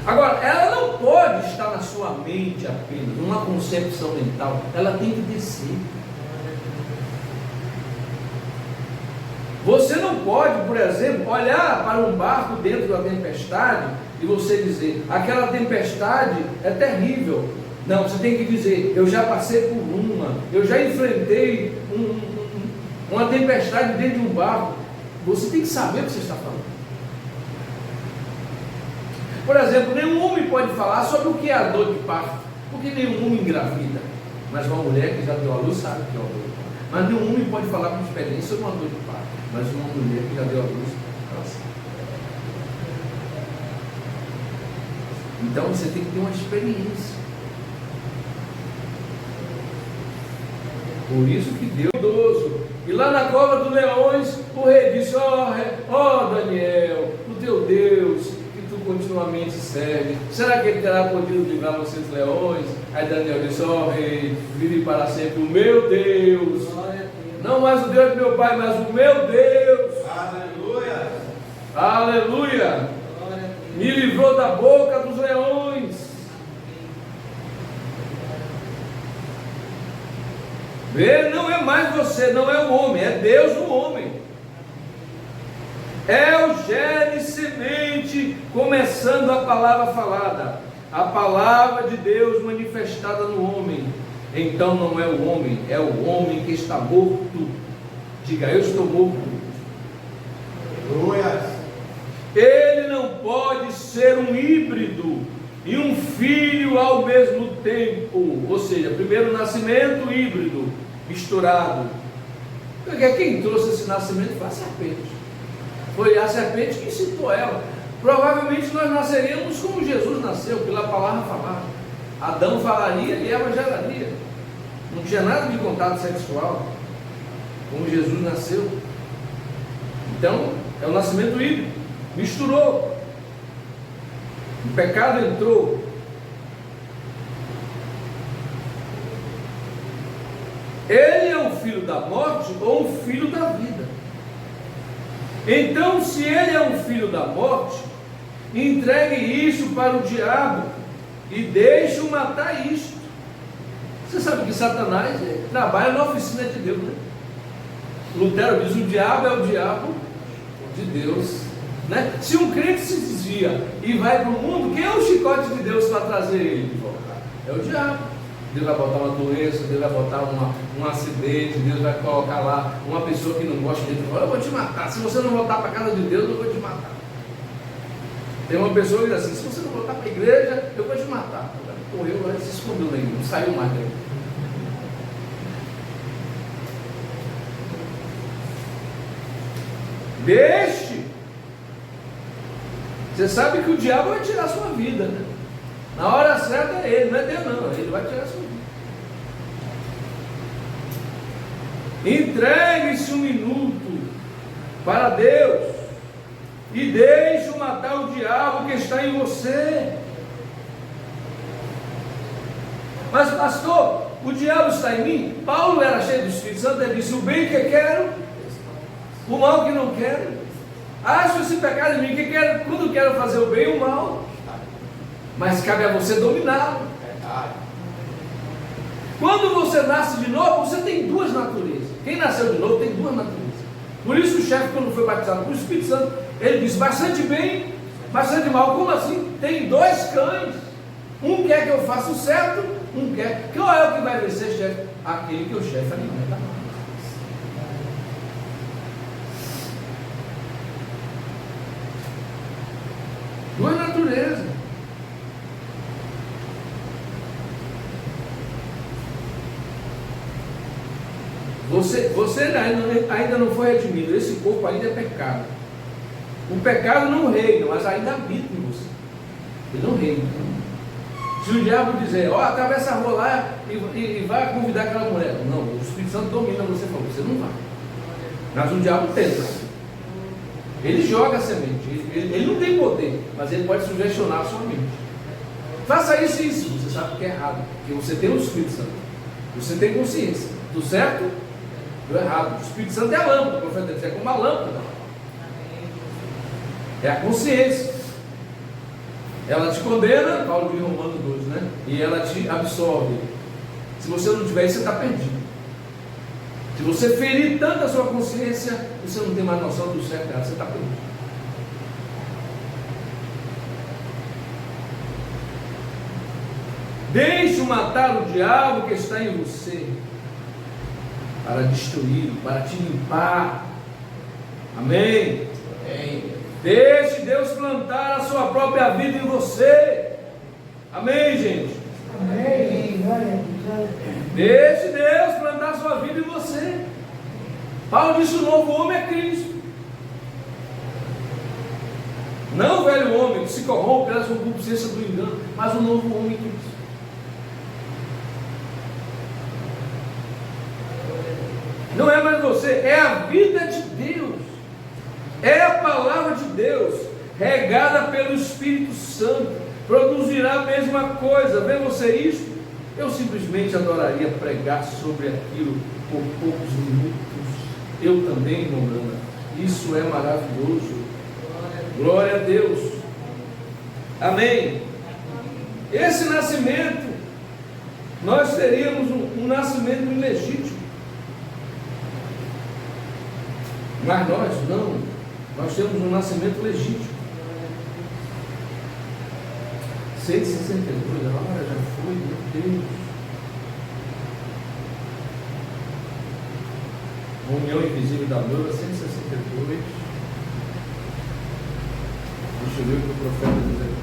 Agora, ela não pode estar na sua mente apenas, numa concepção mental, ela tem que descer. Você não pode, por exemplo, olhar para um barco dentro da tempestade e você dizer, aquela tempestade é terrível. Não, você tem que dizer, eu já passei por uma, eu já enfrentei uma tempestade dentro de um barco. Você tem que saber o que você está falando. Por exemplo, nenhum homem pode falar sobre o que é a dor de parto, porque nenhum homem engravida, mas uma mulher que já deu a luz sabe o que é a dor de parto. Mas nenhum homem pode falar com experiência sobre uma dor de parto, mas uma mulher que já deu a luz, ela sabe. Então você tem que ter uma experiência. Por isso que Deus é idoso. E lá na cova dos leões, o rei disse, ó Daniel, o teu Deus, que tu continuamente serve, será que ele terá podido livrar você dos leões? Aí Daniel disse, ó rei, vive para sempre o meu Deus, não mais o Deus do meu pai, mas o meu Deus. Aleluia. Aleluia. Me livrou da boca dos leões. Vê, não é mais você, não é o homem, é Deus no homem. É o germe semente, começando a palavra falada, a palavra de Deus manifestada no homem. Então não é o homem, é o homem que está morto. Diga, eu estou morto. Aleluia. Ele não pode ser um híbrido e um filho ao mesmo tempo, ou seja, primeiro nascimento, híbrido, misturado. Porque quem trouxe esse nascimento foi a serpente. Foi a serpente que incitou ela. Provavelmente nós nasceríamos como Jesus nasceu, pela palavra falada. Adão falaria e Eva geraria. Não tinha nada de contato sexual, como Jesus nasceu. Então, é o nascimento híbrido. Misturou. O pecado entrou. Ele é um filho da morte ou um filho da vida? Então, se ele é um filho da morte, entregue isso para o diabo e deixe-o matar isto. Você sabe que Satanás trabalha na oficina de Deus, né? Lutero diz, o diabo é o diabo de Deus, né? Se um crente se desvia e vai para o mundo, quem é o chicote de Deus para trazer ele de volta? É o diabo. Deus vai botar uma doença, Deus vai botar um acidente, Deus vai colocar lá uma pessoa que não gosta de Deus, eu vou te matar, se você não voltar para a casa de Deus, eu vou te matar. Tem uma pessoa que diz assim, se você não voltar para a igreja, eu vou te matar. Correu, ele se escondeu daí, não saiu mais daí. Deixe. Você sabe que o diabo vai tirar a sua vida, né? Na hora certa é ele, não é Deus não, ele vai tirar a sua vida. Entregue-se um minuto para Deus e deixe matar o diabo que está em você. Mas pastor, o diabo está em mim? Paulo era cheio do Espírito Santo, ele disse, o bem que quero, o mal que não quero. Acho esse pecado em mim, que quero, quando quero fazer o bem e o mal. Mas cabe a você dominá-lo. Quando você nasce de novo, você tem duas naturezas. Quem nasceu de novo tem duas naturezas. Por isso o chefe, quando foi batizado com o Espírito Santo, ele disse, bastante bem, bastante mal. Como assim? Tem dois cães. Um quer que eu faça o certo, um quer. Qual é o que vai vencer, chefe? Aquele que o chefe alimenta. Duas naturezas. Você ainda não foi redimido. Esse corpo ainda é pecado. O pecado não reina, mas ainda habita em você. Ele não reina. Se o diabo dizer, atravessa a rua lá e vai convidar aquela mulher. Não, o Espírito Santo domina você, falou, você não vai. Mas o diabo tenta. Ele joga a semente. Ele não tem poder, mas ele pode sugestionar a sua mente. Faça isso e isso. Você sabe que é errado. Porque você tem o Espírito Santo. Você tem consciência do certo Deu errado. O Espírito Santo é a lâmpada, o profeta disse, é como a lâmpada. É a consciência. Ela te condena, Paulo diz em Romanos 2, né? E ela te absorve. Se você não tiver isso, você está perdido. Se você ferir tanto a sua consciência, você não tem mais noção do certo e errado, você está perdido. Deixe matar o diabo que está em você, para destruí-lo, para te limpar. Amém? Amém. Deixe Deus plantar a sua própria vida em você. Amém, gente? Amém. Deixe Deus plantar a sua vida em você. Paulo disse: o novo homem é Cristo. Não o velho homem que se corrompe pela concupiscência do engano, mas o novo homem é Cristo. Não é mais você, é a vida de Deus, é a palavra de Deus, regada pelo Espírito Santo, produzirá a mesma coisa. Vê você isso? Eu simplesmente adoraria pregar sobre aquilo por poucos minutos. Eu também, irmão Brana. Isso é maravilhoso. Glória a Deus. Amém. Esse nascimento, nós teríamos um nascimento ilegítimo. Mas nós não, nós temos um nascimento legítimo. 162, a hora já foi, meu Deus. União Invisível da Noiva, 162. Deixa eu ver o que o profeta diz aqui.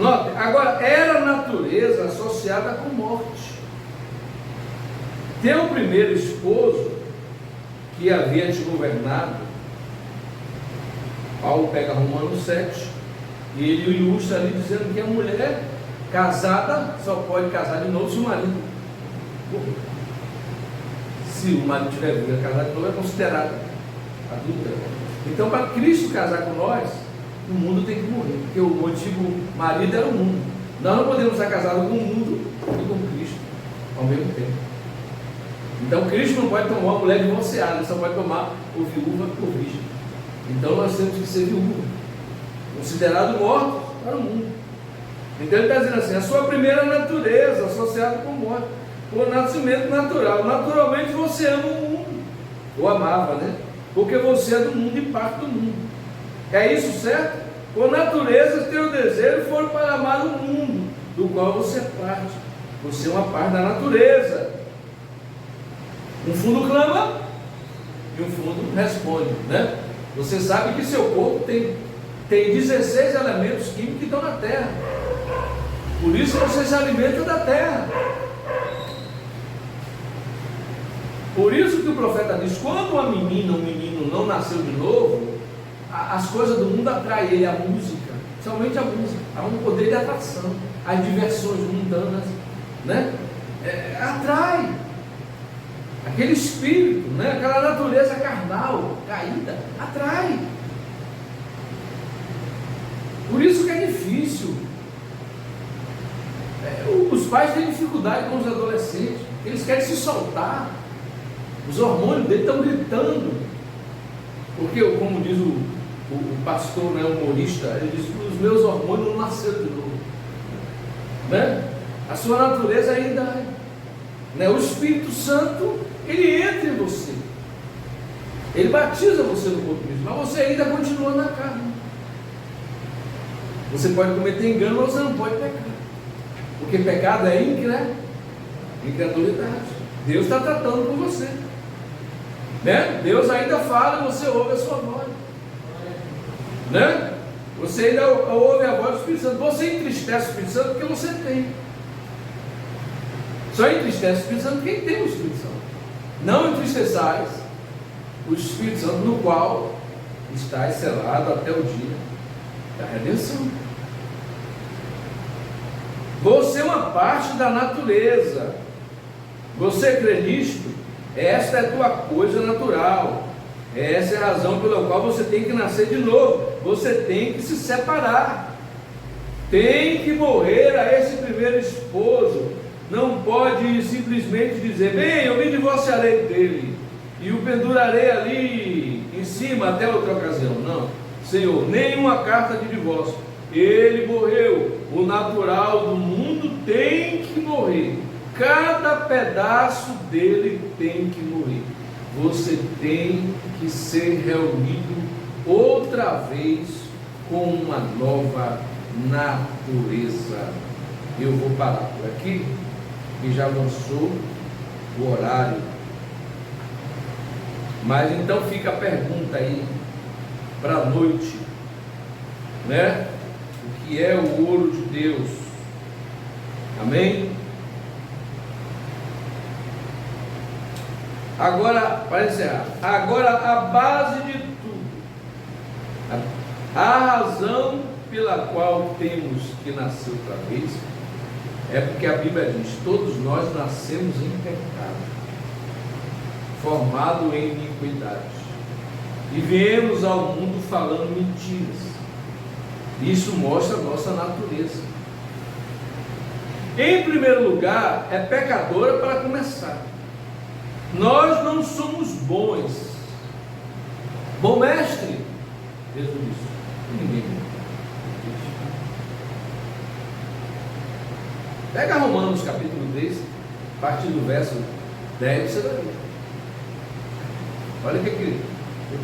Note, agora era a natureza associada com morte. Teu primeiro esposo, que havia te governado, Paulo pega Romanos 7, e ele ilustra ali dizendo que a mulher casada só pode casar de novo se o marido morrer. Se o marido tiver vida, casar de novo é considerado adúltera. Então, para Cristo casar com nós, o mundo tem que morrer, porque o antigo marido era o mundo. Nós não podemos estar casados com o mundo e com Cristo ao mesmo tempo. Então Cristo não pode tomar uma mulher divorciada, ele só pode tomar o viúva por virgem. Então nós temos que ser viúva, considerado morto para o mundo. Então ele está dizendo assim: a sua primeira natureza associada com morte, com o nascimento natural. Naturalmente você ama o mundo, ou amava, né? Porque você é do mundo e parte do mundo. É isso, certo? Por natureza, teu desejo foram para amar o mundo, do qual você é parte. Você é uma parte da natureza. Um fundo clama e um fundo responde, né? Você sabe que seu corpo tem 16 elementos químicos que estão na terra. Por isso você se alimenta da terra. Por isso que o profeta diz: quando uma menina, um menino não nasceu de novo, as coisas do mundo atraem ele, a música, somente a música, há um poder de atração, as diversões mundanas, né? Atrai. Aquele espírito, né? Aquela natureza carnal, caída, atrai. Por isso que é difícil. Os pais têm dificuldade com os adolescentes, eles querem se soltar, os hormônios deles estão gritando, porque, como diz o pastor, né, humorista, ele diz: os meus hormônios não nasceram de novo, né? A sua natureza ainda é, né? O Espírito Santo, ele entra em você, ele batiza você no corpo de Cristo, mas você ainda continua na carne. Você pode cometer engano, mas você não pode pecar, porque pecado é incredulidade. Deus está tratando com você, né? Deus ainda fala e você ouve a sua voz, né? Você ainda ouve a voz do Espírito Santo. Você entristece o Espírito Santo porque você tem. Só entristece o Espírito Santo quem tem o Espírito Santo. Não entristeçais o Espírito Santo, no qual está selado até o dia da redenção. Você é uma parte da natureza. Você crê nisto? Esta é a tua coisa natural. Essa é a razão pela qual você tem que nascer de novo. Você tem que se separar. Tem que morrer a esse primeiro esposo. Não pode simplesmente dizer: bem, eu me divorciarei dele e o pendurarei ali em cima até outra ocasião. Não, Senhor, nenhuma carta de divórcio. Ele morreu. O natural do mundo tem que morrer. Cada pedaço dele tem que morrer. Você tem que ser reunido outra vez com uma nova natureza. Eu vou parar por aqui, que já avançou o horário. Mas então fica a pergunta aí para a noite, né? O que é o ouro de Deus? Amém? Agora, para encerrar, agora a base de tudo, a razão pela qual temos que nascer outra vez, é porque a Bíblia diz: todos nós nascemos em pecado, formado em iniquidade, e viemos ao mundo falando mentiras. Isso mostra a nossa natureza. Em primeiro lugar, é pecadora para começar. Nós não somos bons. Bom mestre, Jesus disse: ninguém. Pega Romanos capítulo 3, a partir do verso 10, você vai ver. Olha o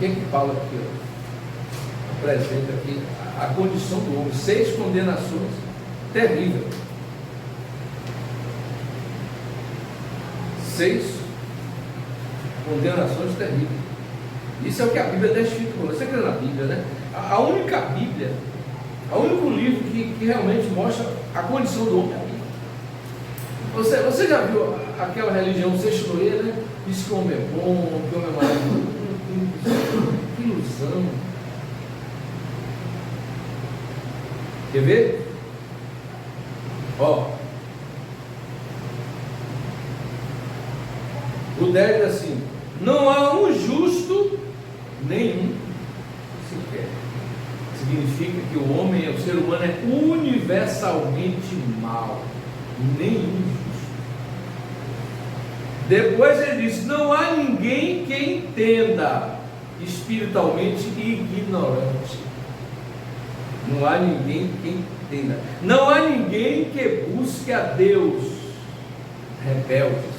que Paulo aqui, apresenta aqui a condição do homem. 6 condenações terríveis. 6 condenações terríveis. Isso é o que a Bíblia deixa escrito. Você crê na Bíblia, né? A única Bíblia, o único livro que realmente mostra a condição do homem é a Bíblia. Você já viu aquela religião sextoeira, né? Diz que o homem é bom, que o homem é maravilhoso. Que ilusão. Quer ver? Ó, o 10 diz assim: não há um justo nenhum sequer. Significa que o homem, o ser humano, é universalmente mau. Nenhum justo. Depois ele diz: não há ninguém que entenda, espiritualmente ignorante. Não há ninguém que entenda. Não há ninguém que busque a Deus, rebeldes.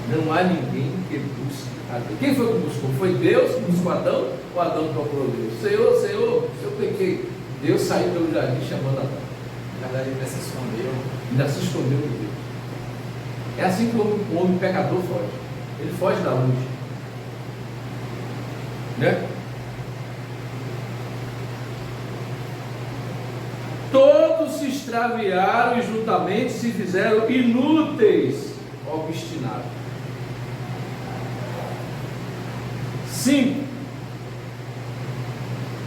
Não há ninguém que busque a Deus. Quem foi que buscou? Foi Deus que buscou Adão, ou Adão procurou Deus? Senhor, eu pequei. Deus saiu pelo jardim chamando Adão. Na verdade, ele se escondeu. Ainda se escondeu de Deus. É assim que o homem pecador foge. Ele foge da luz, né? Todos se extraviaram e juntamente se fizeram inúteis, obstinados. 5.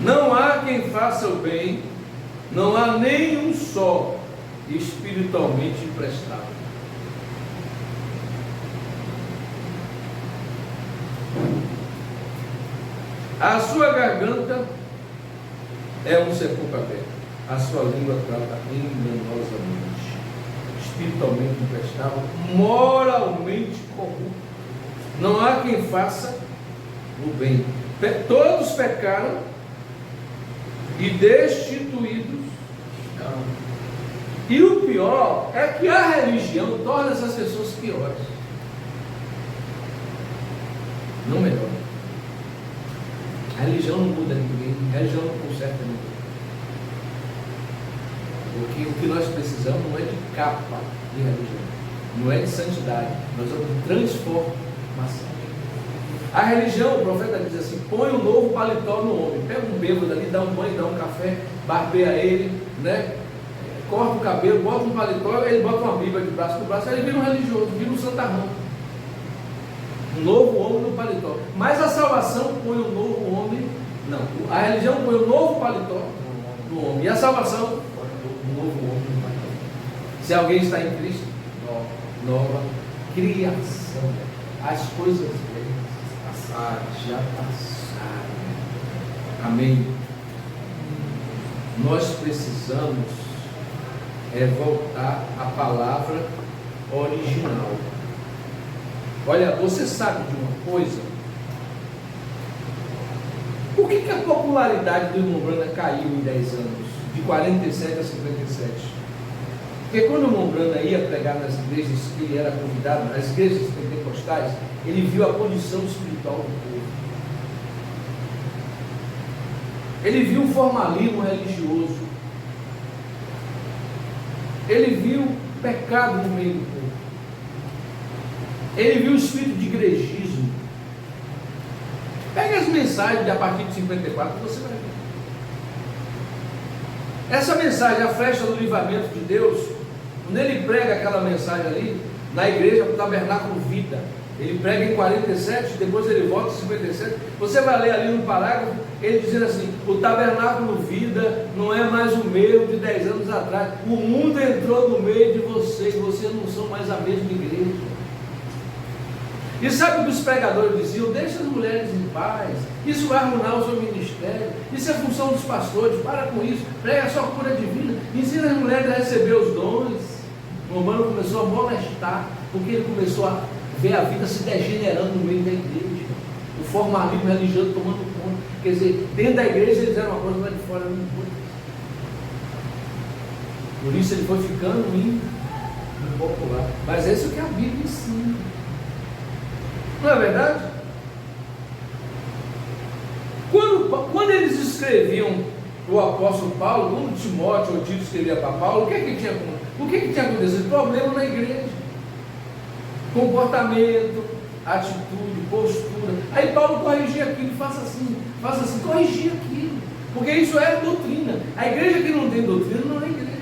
Não há quem faça o bem, não há nenhum só espiritualmente imprestável. A sua garganta é um sepulcro aberto, a sua língua trata enganosamente, espiritualmente imprestável, moralmente corrupto. Não há quem faça o bem. Todos pecaram e destituídos. E o pior é que a religião torna essas pessoas piores, não melhor. A religião não muda ninguém, a religião não conserta ninguém. Porque o que nós precisamos não é de capa de religião, não é de santidade, nós vamos de transformação. A religião, o profeta diz assim: põe um novo paletó no homem, pega um bêbado ali, dá um banho, dá um café, barbeia ele, né? Corta o cabelo, bota um paletó, ele bota uma Bíblia de braço por braço, aí ele vira um religioso, vira um santarrão. Um novo homem no paletó. Mas a salvação põe um novo homem. Não, a religião põe um novo paletó no homem. E a salvação põe um novo homem no paletó. Se alguém está em Cristo, nova criação. As coisas velhas passaram, já passaram. Amém. nós precisamos voltar à palavra original. Olha, você sabe de uma coisa? Por que a popularidade do irmão Branham caiu em 10 anos? De 47 a 57? Porque quando o irmão Branham ia pregar nas igrejas que ele era convidado, nas igrejas pentecostais, ele viu a condição espiritual do povo. Ele viu o formalismo religioso. Ele viu pecado no meio do povo. Ele viu o espírito de igrejismo. Pega as mensagens a partir de 54 que você vai ver. Essa mensagem, a flecha do livramento de Deus, quando ele prega aquela mensagem ali, na igreja do Tabernáculo Vida, ele prega em 47, depois ele volta em 57, você vai ler ali no parágrafo, ele dizendo assim: o Tabernáculo Vida não é mais o mesmo de 10 anos atrás, o mundo entrou no meio de vocês não são mais a mesma igreja. E sabe o que os pregadores diziam? Deixa as mulheres em paz, isso vai arruinar o seu ministério, isso é função dos pastores, para com isso, prega só cura divina, ensina as mulheres a receber os dons. O romano começou a molestar, porque ele começou a ver a vida se degenerando no meio da igreja, o formalismo religioso tomando conta. Quer dizer, dentro da igreja eles eram uma coisa, lá de fora não foi. Por isso ele foi ficando impopular. Mas é isso que a Bíblia ensina. Não é verdade? Quando eles escreviam o apóstolo Paulo, quando Timóteo ou Tito escrevia para Paulo, o que tinha acontecido? Problema na igreja. Comportamento, atitude, postura. Aí Paulo corrigia aquilo, faça assim, corrigia aquilo. Porque isso é doutrina. A igreja que não tem doutrina não é igreja.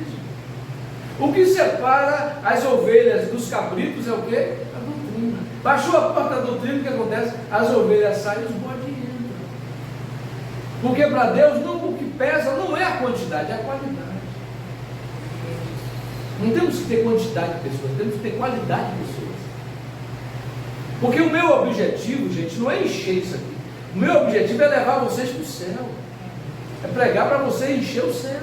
O que separa as ovelhas dos cabritos é o quê? A doutrina. Baixou a porta da doutrina, o que acontece? As ovelhas saem e os bodes entram. Porque para Deus o que pesa não é a quantidade, é a qualidade. Não temos que ter quantidade de pessoas, temos que ter qualidade de pessoas. Porque o meu objetivo, gente, não é encher isso aqui. O meu objetivo é levar vocês para o céu. É pregar para você encher o céu.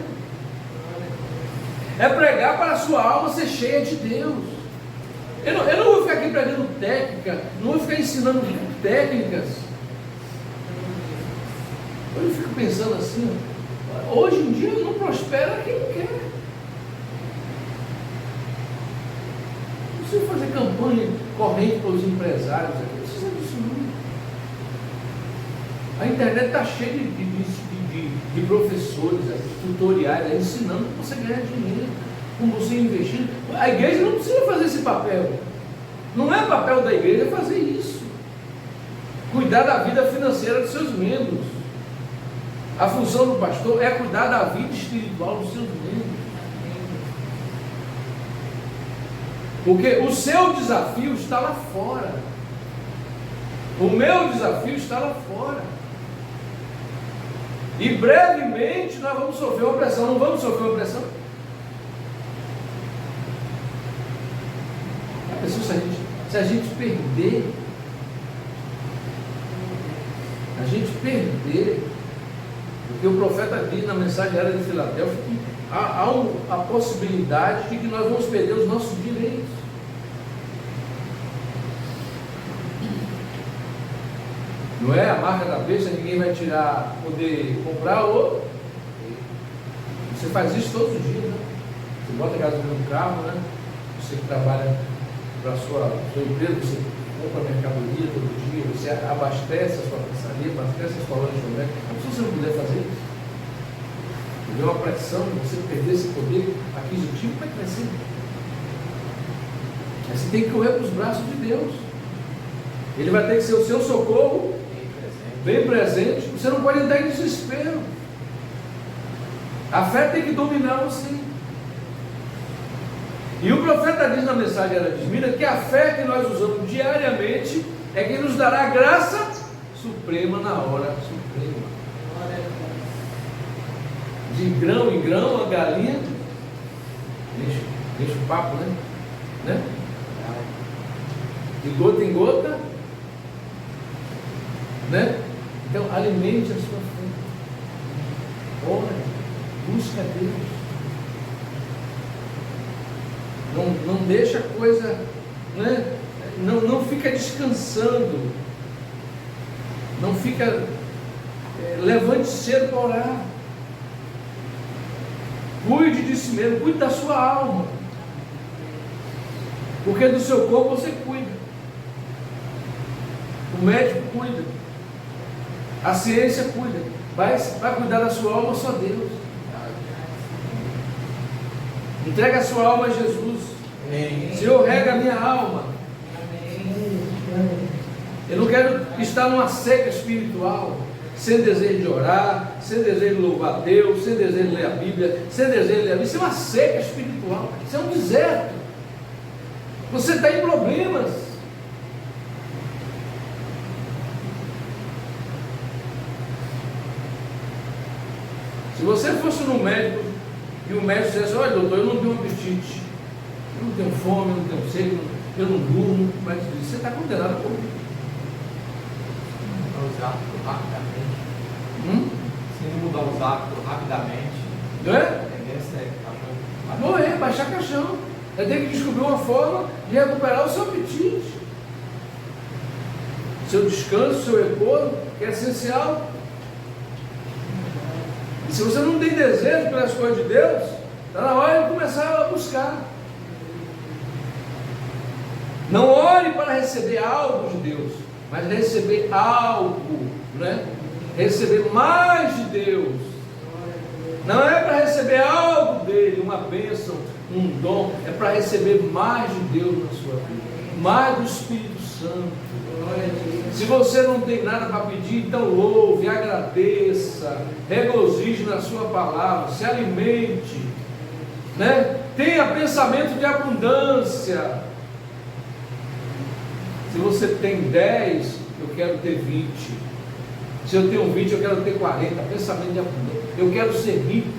É pregar para a sua alma ser cheia de Deus. Eu não vou ficar aqui pregando técnica, não vou ficar ensinando técnicas. Eu fico pensando assim, hoje em dia não prospera quem não quer. Não precisa fazer campanha corrente para os empresários aqui, não precisa disso não. A internet está cheia de professores, de tutoriais, ensinando como você ganhar dinheiro, como você investir. A igreja não precisa fazer esse papel. Não é papel da igreja fazer isso. Cuidar da vida financeira dos seus membros. A função do pastor é cuidar da vida espiritual dos seus membros. Porque o seu desafio está lá fora. O meu desafio está lá fora. E brevemente nós vamos sofrer uma pressão. Não vamos sofrer uma pressão? A pessoa, se a gente perder, porque o profeta diz na mensagem era de Filadélfia que há a possibilidade de que nós vamos perder os nossos direitos. Não é a marca da besta, ninguém vai poder comprar ou. Você faz isso todos os dias, né? Você bota gasolina no carro, né? Você que trabalha para a sua empresa, você compra mercadoria todo dia, você abastece a sua pizzaria, abastece a sua lanchonete. Como se você não puder fazer isso? Deu uma pressão de você perder esse poder aquisitivo, como é que vai ser? Aí você tem que correr para os braços de Deus. Ele vai ter que ser o seu socorro bem presente. Você não pode entrar em desespero. A fé tem que dominar você. E o profeta diz na mensagem era Desmina que a fé que nós usamos diariamente é que nos dará a graça suprema na hora suprema. De grão em grão a galinha enche o papo, né? De gota em gota, né? Então alimente a sua fé. Ora, busca Deus. Não deixa a coisa, né? Não fica descansando. Não fica, levante cedo para orar. Cuide de si mesmo, cuide da sua alma. Porque do seu corpo você cuida. O médico cuida. A ciência cuida. Vai cuidar da sua alma só Deus. Entrega a sua alma a Jesus. Senhor, rega a minha alma. Eu não quero estar numa seca espiritual, sem desejo de orar, sem desejo de louvar a Deus, sem desejo de ler a Bíblia, sem desejo de ler a Bíblia. Isso é uma seca espiritual. Isso é um deserto. Você está em problemas. Se você fosse no médico e o médico dissesse: olha, doutor, eu não tenho apetite, eu não tenho fome, eu não tenho sede, eu não durmo, o médico diz: você está condenado a comer. Mudar os hábitos rapidamente. Se não mudar os hábitos rapidamente, Não é? a tendência é Morrer, baixar caixão. Vai ter que descobrir uma forma de recuperar o seu apetite, seu descanso, seu repouso, que é essencial. E se você não tem desejo pelas coisas de Deus, está na hora de começar a buscar. Não ore para receber algo de Deus, mas receber algo, né? Receber mais de Deus. Não é para receber algo dele, uma bênção, um dom, é para receber mais de Deus na sua vida, mais do Espírito Santo. Se você não tem nada para pedir, então louve, agradeça, regozije na sua palavra, se alimente, né? Tenha pensamento de abundância. Se você tem 10, eu quero ter 20. Se eu tenho 20, eu quero ter 40. Pensamento de abundância. Eu quero ser rico.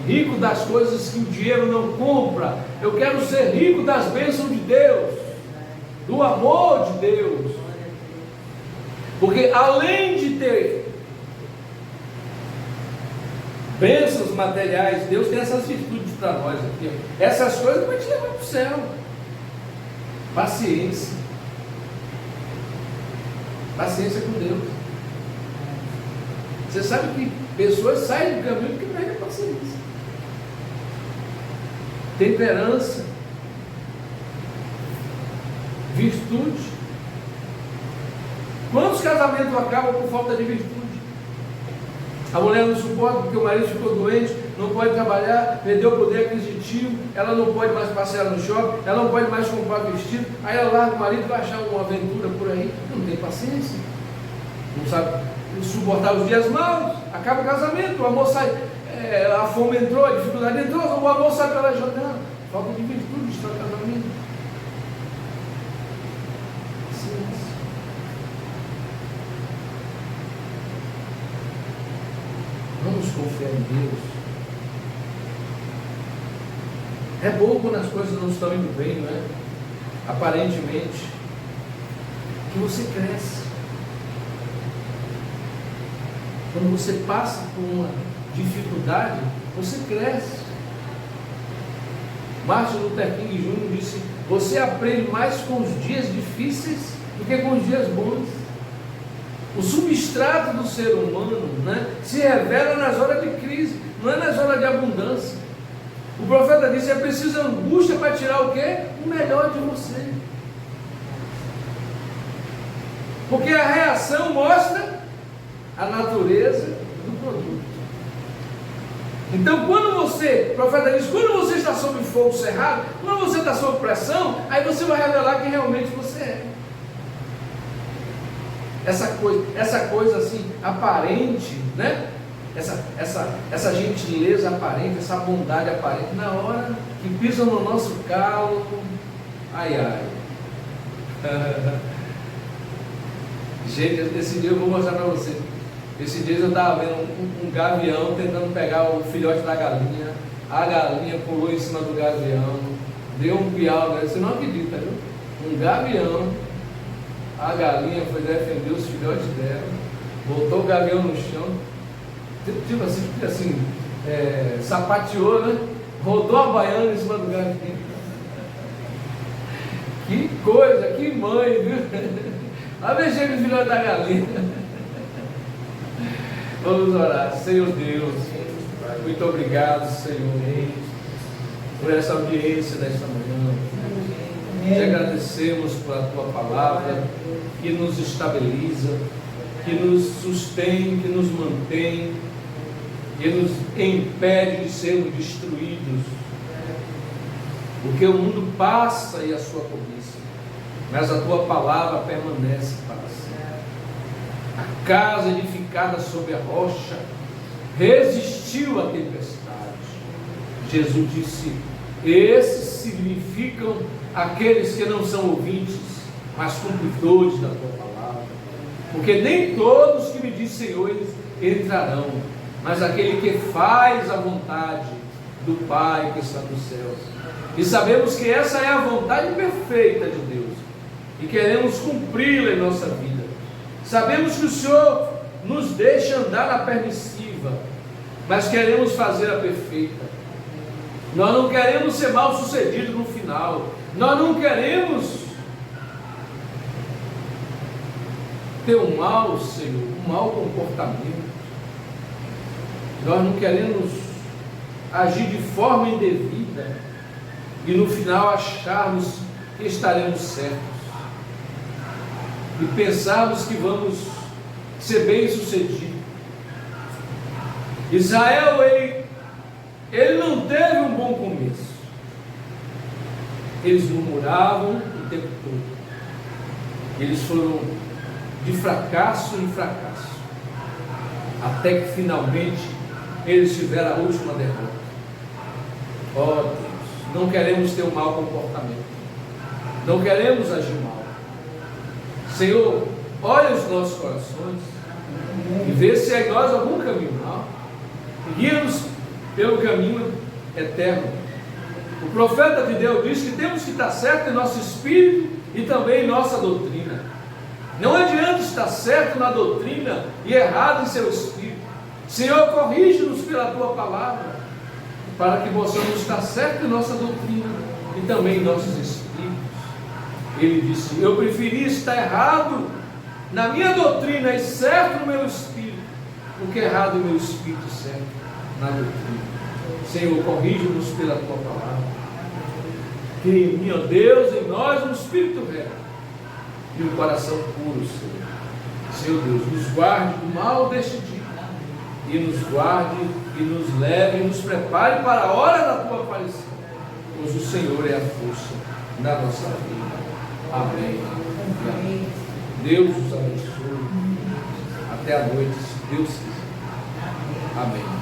Rico das coisas que o dinheiro não compra. Eu quero ser rico das bênçãos de Deus, do amor de Deus. Porque além de ter bênçãos materiais, Deus tem essas virtudes para nós aqui. Essas coisas vão te levar para o céu. Paciência. Paciência com Deus. Você sabe que pessoas saem do caminho porque perdem a paciência. Temperança. Virtude. Quantos casamentos acabam por falta de virtude? A mulher não suporta porque o marido ficou doente, não pode trabalhar, perdeu o poder aquisitivo, ela não pode mais passear no shopping, ela não pode mais comprar vestido, aí ela larga o marido e vai achar uma aventura por aí, não tem paciência, não sabe suportar os dias maus, acaba o casamento, o amor sai, a fome entrou, a dificuldade entrou, o amor sai pela janela, falta de virtude está no casamento. Paciência. Vamos confiar em Deus. É bom quando as coisas não estão indo bem, não é? Aparentemente, que você cresce. Quando você passa por uma dificuldade, você cresce. Martin Luther King Jr. disse: você aprende mais com os dias difíceis do que com os dias bons. O substrato do ser humano, né, se revela nas horas de crise, não é nas horas de abundância. O profeta disse: é preciso angústia para tirar o quê? O melhor de você. Porque a reação mostra a natureza do produto. Então, quando você, o profeta diz, quando você está sob fogo cerrado, quando você está sob pressão, aí você vai revelar quem realmente você é. Essa coisa assim, aparente, né? Essa gentileza aparente, essa bondade aparente, na hora que pisam no nosso calo, ai ai. Gente, esse dia eu vou mostrar para você. Esse dia eu estava vendo um gavião tentando pegar o filhote da galinha. A galinha pulou em cima do gavião, deu um piau, né? Você não acredita, viu? Um gavião. A galinha foi defender os filhotes dela, botou o gavião no chão, tipo assim, sapateou, né? Rodou a baiana em cima do galinho. Que coisa, que mãe, viu? A mexer com os filhotes da galinha. Vamos orar. Senhor Deus, muito obrigado, Senhor, por essa audiência desta manhã. Te agradecemos pela tua palavra que nos estabiliza, que nos sustém, que nos mantém, que nos impede de sermos destruídos. Porque o mundo passa e a sua cobiça, mas a tua palavra permanece para sempre. A casa edificada sobre a rocha resistiu à tempestade. Jesus disse: esses significam aqueles que não são ouvintes, mas cumpridores da tua palavra. Porque nem todos que me dizem Senhor entrarão, mas aquele que faz a vontade do Pai que está nos céus. E sabemos que essa é a vontade perfeita de Deus, e queremos cumpri-la em nossa vida. Sabemos que o Senhor nos deixa andar na permissiva, mas queremos fazer a perfeita. Nós não queremos ser mal sucedidos no final. Nós não queremos ter um mau, Senhor, um mau comportamento. Nós não queremos agir de forma indevida e no final acharmos que estaremos certos e pensarmos que vamos ser bem-sucedidos. Israel, ele não teve um bom começo. Eles murmuravam o tempo todo. Eles foram de fracasso em fracasso, até que finalmente eles tiveram a última derrota. Ó Deus, não queremos ter um mau comportamento, não queremos agir mal. Senhor, olha os nossos corações e vê se é em nós algum caminho mal, e guia-nos pelo caminho eterno. O profeta de Deus diz que temos que estar certo em nosso espírito e também em nossa doutrina. Não adianta estar certo na doutrina e errado em seu espírito. Senhor, corrige-nos pela tua palavra, para que possamos estar certo em nossa doutrina e também em nossos espíritos. Ele disse: eu preferi estar errado na minha doutrina e certo no meu espírito, do que errado no meu espírito e certo na doutrina. Senhor, corrige-nos pela tua palavra. Cria em mim, ó Deus, em nós um espírito reto e um coração puro, Senhor. Senhor Deus, nos guarde do mal deste dia, e nos guarde e nos leve e nos prepare para a hora da tua aparição, pois o Senhor é a força da nossa vida. Amém. Amém. Deus os abençoe. Até a noite, se Deus quiser. Amém.